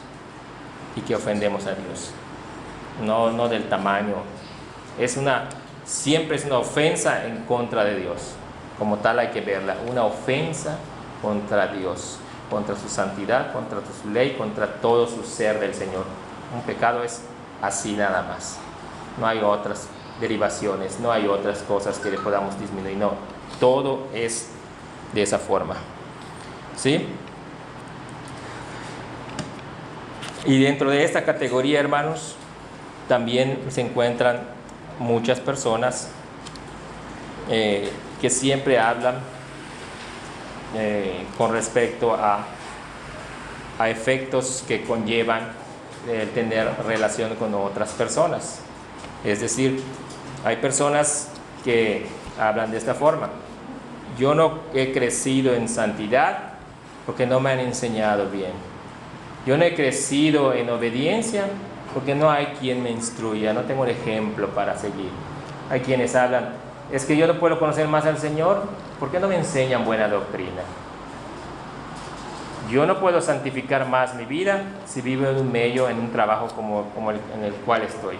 y que ofendemos a Dios. No del tamaño. Siempre es una ofensa en contra de Dios. Como tal hay que verla, una ofensa contra Dios, contra su santidad, contra su ley, contra todo su ser del Señor. Un pecado es así nada más. No hay otras derivaciones, no hay otras cosas que le podamos disminuir. No, todo es de esa forma. ¿Sí? Y dentro de esta categoría, hermanos, también se encuentran muchas personas que siempre hablan con respecto a efectos que conllevan el tener relación con otras personas. Es decir, hay personas que hablan de esta forma: yo no he crecido en santidad porque no me han enseñado bien. Yo no he crecido en obediencia porque no hay quien me instruya, no tengo un ejemplo para seguir. Hay quienes hablan, es que yo no puedo conocer más al Señor porque no me enseñan buena doctrina. Yo no puedo santificar más mi vida si vivo en un medio, en un trabajo como en el cual estoy.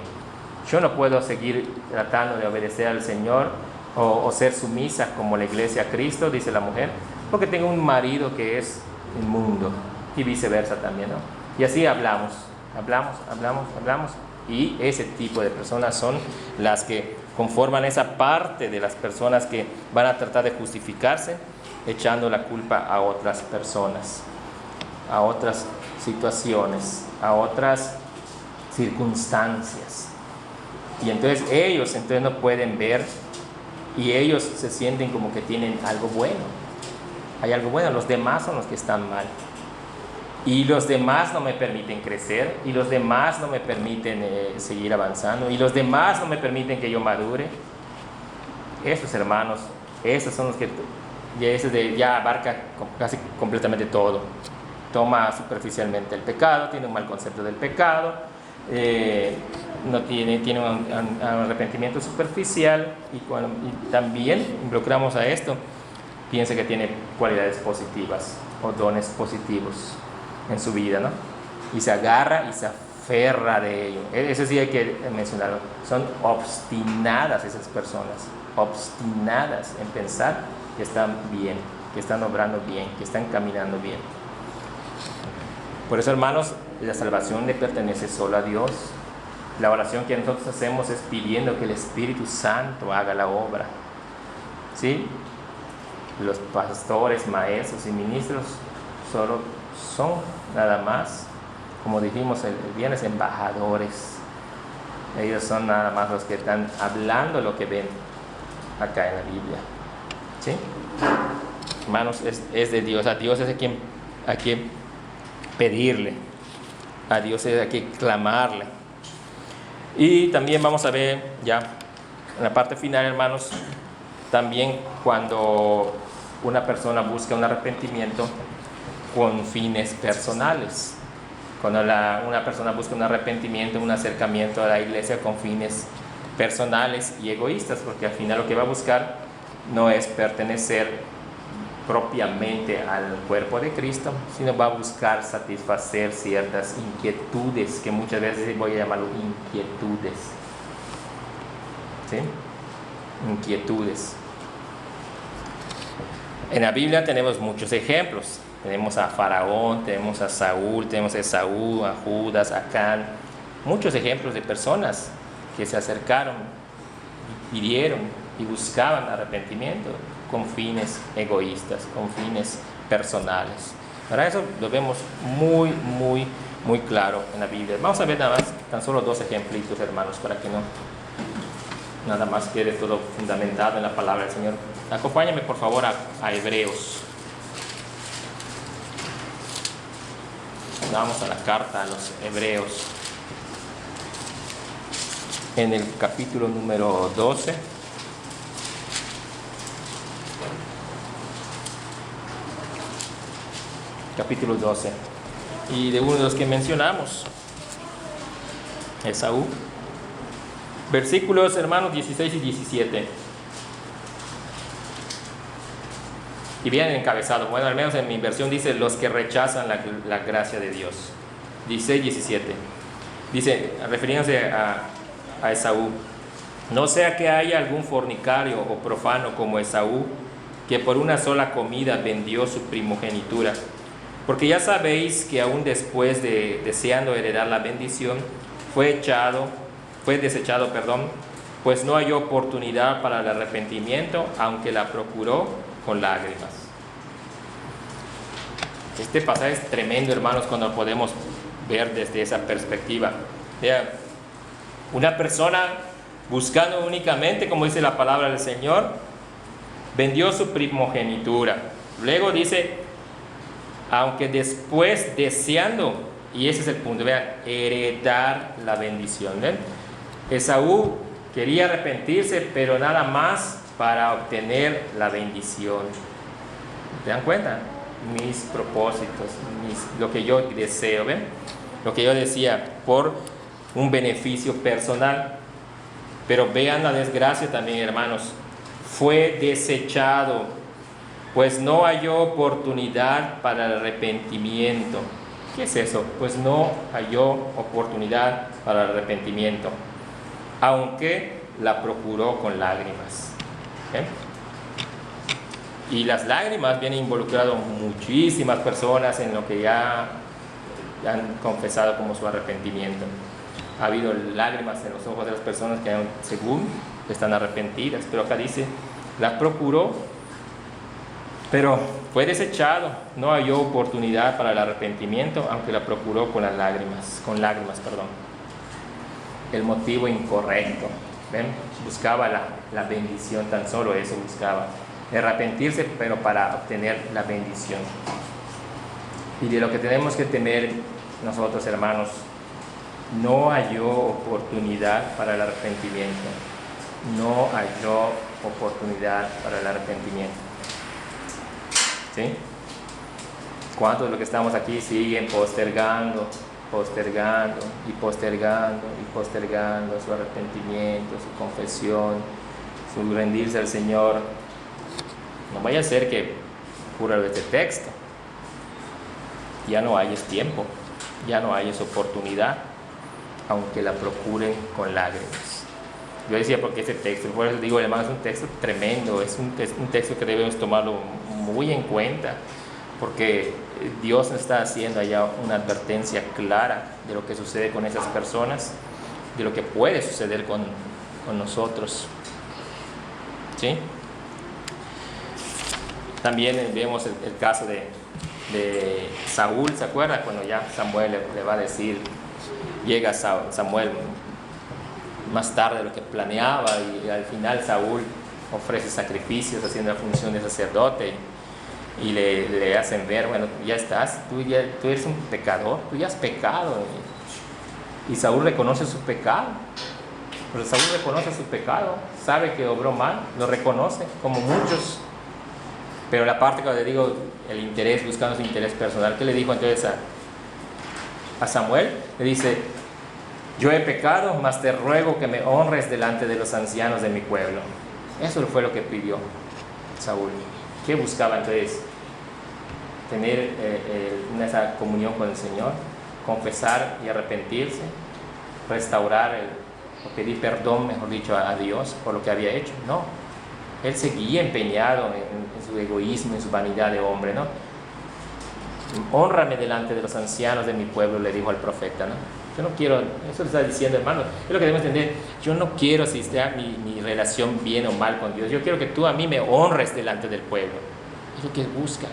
Yo no puedo seguir tratando de obedecer al Señor o ser sumisa como la iglesia a Cristo, dice la mujer, porque tengo un marido que es inmundo, y viceversa también, ¿no? Y así hablamos, y ese tipo de personas son las que conforman esa parte de las personas que van a tratar de justificarse echando la culpa a otras personas, a otras situaciones, a otras circunstancias. Y entonces ellos no pueden ver, y ellos se sienten como que tienen algo bueno. Hay algo bueno, los demás son los que están mal. Y los demás no me permiten crecer, y los demás no me permiten seguir avanzando, y los demás no me permiten que yo madure. Esos hermanos, esos son los que ya abarca casi completamente todo. Toma superficialmente el pecado, tiene un mal concepto del pecado, no tiene un arrepentimiento superficial, y también involucramos a esto, piensa que tiene cualidades positivas o dones positivos en su vida, ¿no? Y se agarra y se aferra de ello. Eso sí hay que mencionarlo. Son obstinadas esas personas, obstinadas en pensar que están bien, que están obrando bien, que están caminando bien. Por eso, hermanos, la salvación le pertenece solo a Dios. La oración que nosotros hacemos es pidiendo que el Espíritu Santo haga la obra. ¿Sí? Los pastores, maestros y ministros solo son nada más, como dijimos el viernes, embajadores. Ellos son nada más los que están hablando lo que ven acá en la Biblia. ¿Sí? Hermanos, es de Dios. A Dios es a quien pedirle. A Dios es a quien clamarle. Y también vamos a ver ya en la parte final, hermanos, también cuando una persona busca un arrepentimiento con fines personales. Cuando una persona busca un arrepentimiento, un acercamiento a la iglesia con fines personales y egoístas, porque al final lo que va a buscar no es pertenecer propiamente al cuerpo de Cristo, sino va a buscar satisfacer ciertas inquietudes, que muchas veces voy a llamarlo inquietudes. ¿Sí? Inquietudes. En la Biblia tenemos muchos ejemplos. Tenemos a Faraón, tenemos a Saúl, tenemos a Esaú, a Judas, a Acán. Muchos ejemplos de personas que se acercaron, pidieron y buscaban arrepentimiento con fines egoístas, con fines personales. Para eso lo vemos muy claro en la Biblia. Vamos a ver nada más, tan solo 2 ejemplitos, hermanos, para que no nada más quede todo fundamentado en la palabra del Señor. Acompáñame por favor a Hebreos. Vamos a la carta a los Hebreos. En el capítulo número 12. Capítulo 12. Y de uno de los que mencionamos, Esaú. Versículos, hermanos, 16 y 17. Y bien encabezado. Bueno, al menos en mi versión dice los que rechazan la gracia de Dios. 16 y 17. Dice, refiriéndose a Esaú: no sea que haya algún fornicario o profano como Esaú, que por una sola comida vendió su primogenitura. Porque ya sabéis que aún después de deseando heredar la bendición, fue desechado, pues no halló oportunidad para el arrepentimiento, aunque la procuró con lágrimas. Este pasaje es tremendo, hermanos, cuando lo podemos ver desde esa perspectiva. Una persona buscando únicamente, como dice la palabra del Señor, vendió su primogenitura. Luego dice, aunque después deseando, y ese es el punto, vean, heredar la bendición. ¿Ven? Esaú quería arrepentirse, pero nada más para obtener la bendición. ¿Se dan cuenta? Mis propósitos, lo que yo deseo, ¿ven? Lo que yo decía, por un beneficio personal. Pero vean la desgracia también, hermanos. Fue desechado, pues no halló oportunidad para el arrepentimiento. ¿Qué es eso? Pues no halló oportunidad para el arrepentimiento, aunque la procuró con lágrimas. ¿Eh? Y las lágrimas vienen involucrado muchísimas personas en lo que ya han confesado como su arrepentimiento. Ha habido lágrimas en los ojos de las personas que según están arrepentidas, pero acá dice, la procuró, pero fue desechado, no halló oportunidad para el arrepentimiento, aunque la procuró con lágrimas. El motivo incorrecto. ¿Ven? Buscaba la bendición, tan solo eso buscaba. Arrepentirse, pero para obtener la bendición. Y de lo que tenemos que temer nosotros, hermanos, no halló oportunidad para el arrepentimiento. No halló oportunidad para el arrepentimiento. ¿Sí? ¿Cuántos de los que estamos aquí siguen postergando su arrepentimiento, su confesión, su rendirse al Señor? No vaya a ser que ocurra este texto. Ya no hay tiempo, ya no hay oportunidad, aunque la procuren con lágrimas. Yo decía, porque este texto, por eso digo, hermano, es un texto tremendo, es un texto que debemos tomarlo muy en cuenta, porque Dios está haciendo allá una advertencia clara de lo que sucede con esas personas, de lo que puede suceder con nosotros. ¿Sí? También vemos el caso de Saúl, ¿se acuerdan? Cuando ya Samuel le va a decir, llega Samuel más tarde de lo que planeaba, y al final Saúl ofrece sacrificios haciendo la función de sacerdote, y le hacen ver, bueno, ya estás, tú eres un pecador, tú ya has pecado. Y Saúl reconoce su pecado, pero Saúl reconoce su pecado, sabe que obró mal, lo reconoce, como muchos. Pero la parte cuando le digo el interés, buscando su interés personal, ¿qué le dijo entonces a Samuel? Le dice, yo he pecado, mas te ruego que me honres delante de los ancianos de mi pueblo. Eso fue lo que pidió Saúl. ¿Qué buscaba entonces? Tener esa comunión con el Señor, confesar y arrepentirse, restaurar o pedir perdón, mejor dicho, a Dios por lo que había hecho. No, Él seguía empeñado en su egoísmo, en su vanidad de hombre, ¿no? Hónrame delante de los ancianos de mi pueblo, le dijo al profeta, ¿no? Yo no quiero, eso le está diciendo, hermano, es lo que debemos entender. Yo no quiero si sea mi relación bien o mal con Dios. Yo quiero que tú a mí me honres delante del pueblo. Es lo que busca,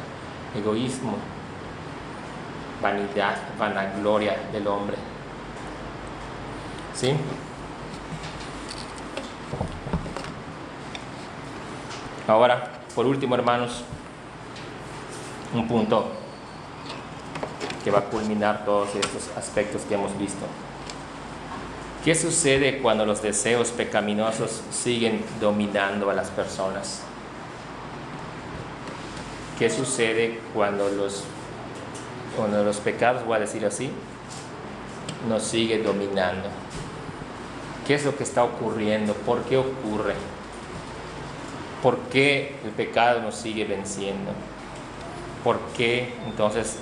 egoísmo, vanidad, vanagloria del hombre. ¿Sí? Ahora, por último, hermanos, un punto que va a culminar todos estos aspectos que hemos visto. ¿Qué sucede cuando los deseos pecaminosos siguen dominando a las personas? ¿Qué sucede cuando los pecados, voy a decir así, nos sigue dominando? ¿Qué es lo que está ocurriendo? ¿Por qué ocurre? ¿Por qué el pecado nos sigue venciendo? ¿Por qué entonces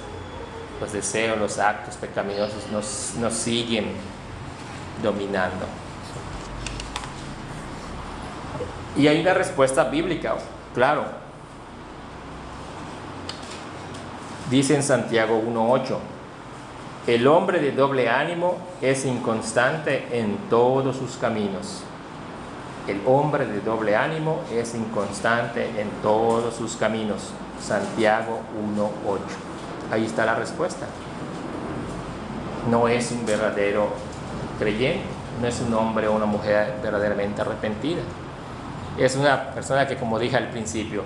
los deseos, los actos pecaminosos nos siguen dominando? Y hay una respuesta bíblica, claro. Dice en Santiago 1:8, el hombre de doble ánimo es inconstante en todos sus caminos. El hombre de doble ánimo es inconstante en todos sus caminos. Santiago 1:8. Ahí está la respuesta. No es un verdadero creyente, no es un hombre o una mujer verdaderamente arrepentida. Es una persona que, como dije al principio,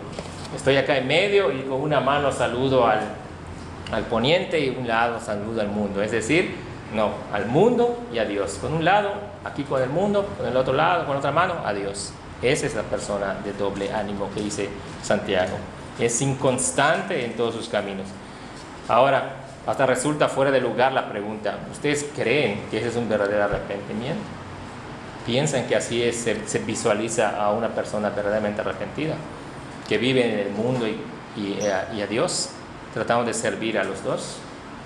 estoy acá en medio y con una mano saludo al poniente y un lado saludo al mundo. Es decir, no, al mundo y a Dios. Con un lado, aquí con el mundo, con el otro lado, con otra mano, a Dios. Esa es la persona de doble ánimo que dice Santiago. Es inconstante en todos sus caminos. Ahora, hasta resulta fuera de lugar la pregunta, ¿ustedes creen que ese es un verdadero arrepentimiento? ¿Piensan que así es, se visualiza a una persona verdaderamente arrepentida? Que vive en el mundo y a Dios, tratando de servir a los dos,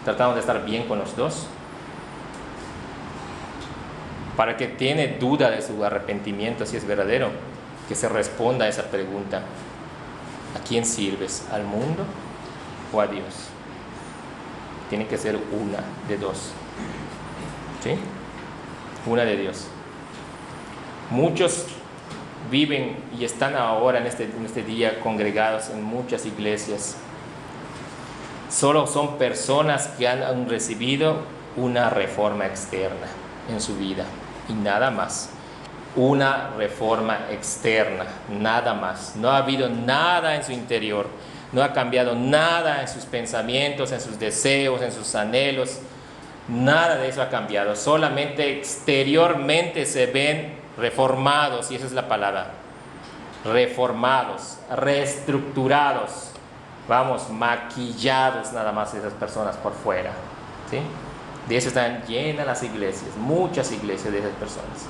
tratando de estar bien con los dos. Para el que tiene duda de su arrepentimiento, si es verdadero, que se responda a esa pregunta. ¿A quién sirves? ¿Al mundo o a Dios? Tiene que ser una de dos. ¿Sí? Una de Dios. Muchos viven y están ahora en este día congregados en muchas iglesias. Solo son personas que han recibido una reforma externa en su vida y nada más. Una reforma externa, nada más. No ha habido nada en su interior. No ha cambiado nada en sus pensamientos, en sus deseos, en sus anhelos. Nada de eso ha cambiado. Solamente exteriormente se ven reformados, y esa es la palabra. Reformados, reestructurados. Vamos, maquillados nada más esas personas por fuera. ¿Sí? De eso están llenas las iglesias, muchas iglesias de esas personas.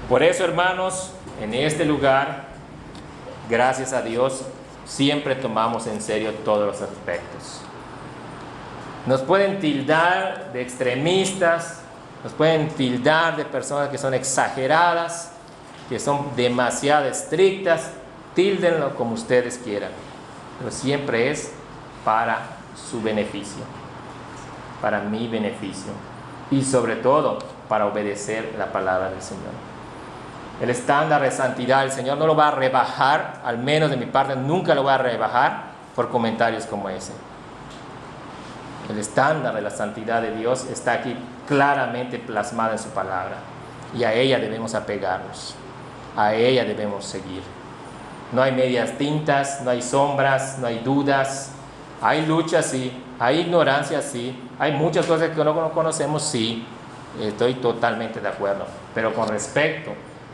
Por eso, hermanos, en este lugar, gracias a Dios, siempre tomamos en serio todos los aspectos. Nos pueden tildar de extremistas, nos pueden tildar de personas que son exageradas, que son demasiado estrictas, tíldenlo como ustedes quieran, pero siempre es para su beneficio, para mi beneficio y sobre todo para obedecer la palabra del Señor. El estándar de santidad, el Señor no lo va a rebajar, al menos de mi parte, nunca lo va a rebajar por comentarios como ese. El estándar de la santidad de Dios está aquí claramente plasmado en su palabra y a ella debemos apegarnos, a ella debemos seguir. No hay medias tintas, no hay sombras, no hay dudas, hay lucha sí, hay ignorancia sí, hay muchas cosas que no conocemos sí, estoy totalmente de acuerdo, pero con respecto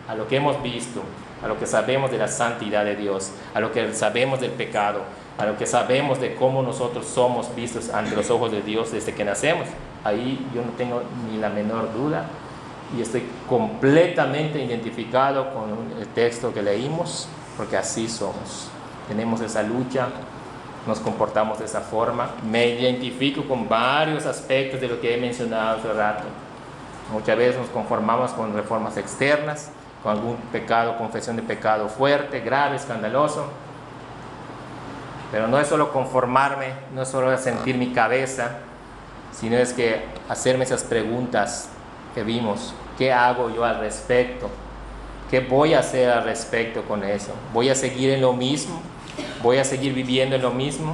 a lo que hemos visto, a lo que sabemos de la santidad de Dios, a lo que sabemos del pecado, a lo que sabemos de cómo nosotros somos vistos ante los ojos de Dios desde que nacemos, ahí yo no tengo ni la menor duda y estoy completamente identificado con el texto que leímos, porque así somos, tenemos esa lucha, nos comportamos de esa forma. Me identifico con varios aspectos de lo que he mencionado hace rato. Muchas veces nos conformamos con reformas externas, con algún pecado, confesión de pecado fuerte, grave, escandaloso. Pero no es solo conformarme, no es solo sentir mi cabeza, sino es que hacerme esas preguntas que vimos. ¿Qué hago yo al respecto? ¿Qué voy a hacer al respecto con eso? ¿Voy a seguir en lo mismo? ¿Voy a seguir viviendo en lo mismo?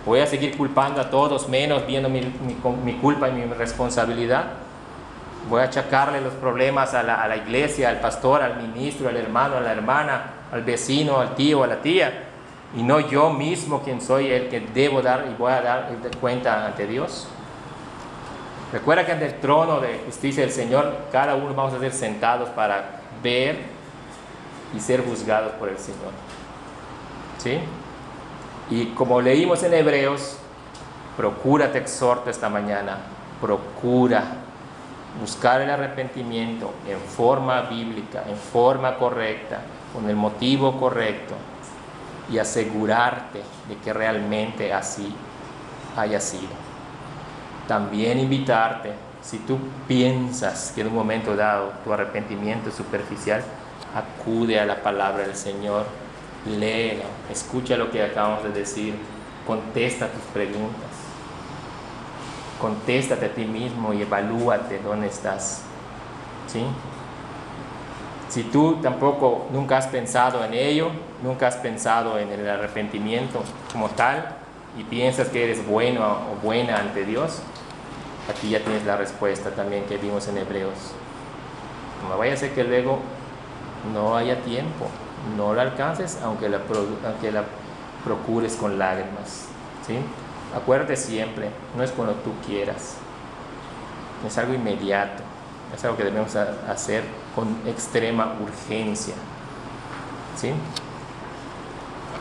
¿Voy a seguir culpando a todos menos viendo mi culpa y mi responsabilidad? ¿Voy a achacarle los problemas a la iglesia, al pastor, al ministro, al hermano, a la hermana, al vecino, al tío, a la tía? Y no yo mismo quien soy el que debo dar y voy a dar cuenta ante Dios. Recuerda que ante el trono de justicia del Señor, cada uno vamos a ser sentados para ver y ser juzgados por el Señor. ¿Sí? Y como leímos en Hebreos, procura, te exhorto esta mañana, procura buscar el arrepentimiento en forma bíblica, en forma correcta, con el motivo correcto, y asegurarte de que realmente así haya sido. También invitarte, si tú piensas que en un momento dado tu arrepentimiento es superficial, acude a la palabra del Señor, léela, escucha lo que acabamos de decir, contesta tus preguntas, contéstate a ti mismo y evalúate dónde estás. ¿Sí? Si tú tampoco nunca has pensado en ello, nunca has pensado en el arrepentimiento como tal y piensas que eres bueno o buena ante Dios, aquí ya tienes la respuesta también que vimos en Hebreos. No vaya a ser que luego no haya tiempo, no la alcances aunque la procures con lágrimas. ¿Sí? Acuérdate siempre, no es cuando tú quieras, es algo inmediato. Es algo que debemos hacer con extrema urgencia. ¿Sí?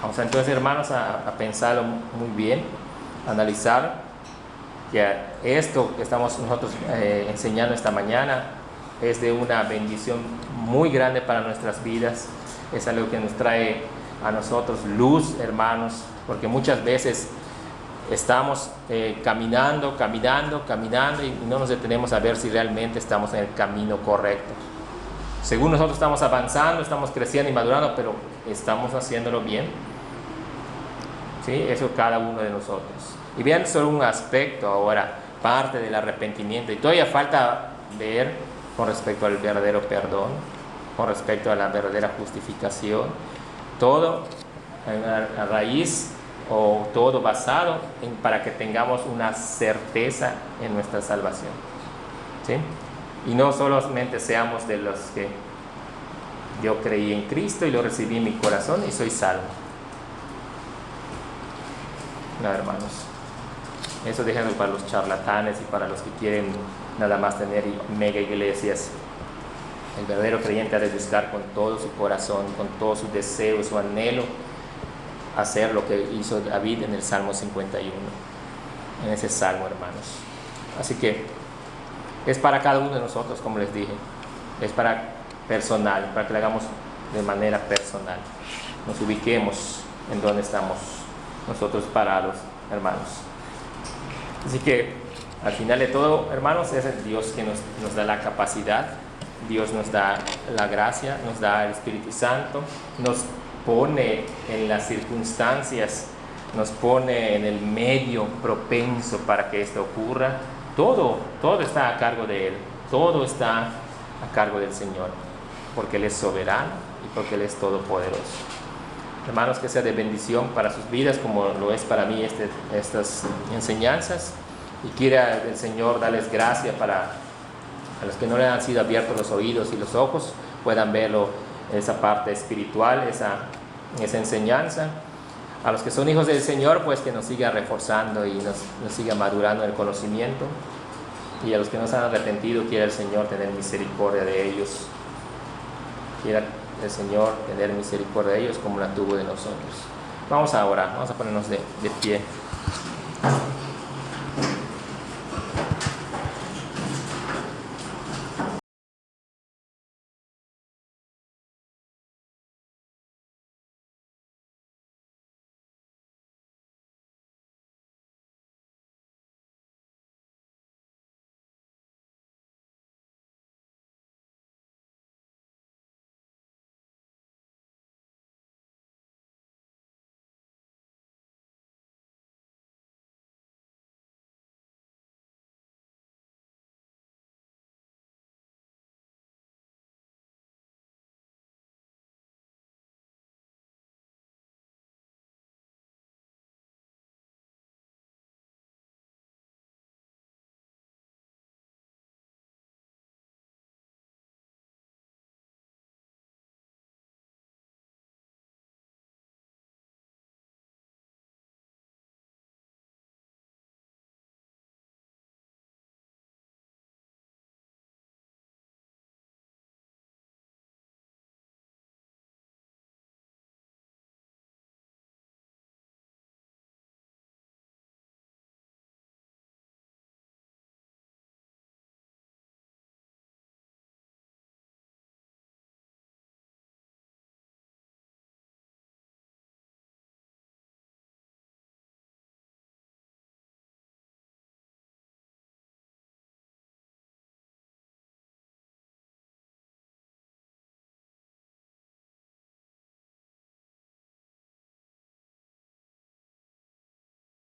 Vamos entonces, hermanos, a pensarlo muy bien, a analizar que esto que estamos nosotros enseñando esta mañana es de una bendición muy grande para nuestras vidas. Es algo que nos trae a nosotros luz, hermanos, porque muchas veces estamos caminando y no nos detenemos a ver si realmente estamos en el camino correcto. Según nosotros estamos avanzando, estamos creciendo y madurando, pero ¿estamos haciéndolo bien? ¿Sí? Eso cada uno de nosotros. Y vean solo un aspecto ahora, parte del arrepentimiento. Y todavía falta ver con respecto al verdadero perdón, con respecto a la verdadera justificación. Todo a raíz o todo basado para que tengamos una certeza en nuestra salvación. ¿Sí? Y no solamente seamos de los que yo creí en Cristo y lo recibí en mi corazón y soy salvo. No, hermanos, eso déjenlo para los charlatanes y para los que quieren nada más tener mega iglesias. El verdadero creyente ha de buscar con todo su corazón, con todo su deseo, su anhelo, hacer lo que hizo David en el Salmo 51, en ese salmo, hermanos. Así que es para cada uno de nosotros, como les dije, es para personal, para que lo hagamos de manera personal, nos ubiquemos en donde estamos nosotros parados, hermanos. Así que al final de todo, hermanos, es el Dios que nos da la capacidad, Dios nos da la gracia, nos da el Espíritu Santo, nos pone en las circunstancias, nos pone en el medio propenso para que esto ocurra. Todo está a cargo de Él, todo está a cargo del Señor, porque Él es soberano y porque Él es todopoderoso. Hermanos, que sea de bendición para sus vidas como lo es para mí estas enseñanzas, y quiera el Señor darles gracia para a los que no le han sido abiertos los oídos y los ojos puedan verlo, esa parte espiritual, esa enseñanza. A los que son hijos del Señor, pues que nos siga reforzando y nos siga madurando en el conocimiento. Y a los que no se han arrepentido, quiera el Señor tener misericordia de ellos. Quiera el Señor tener misericordia de ellos como la tuvo de nosotros. Vamos a orar, vamos a ponernos de pie.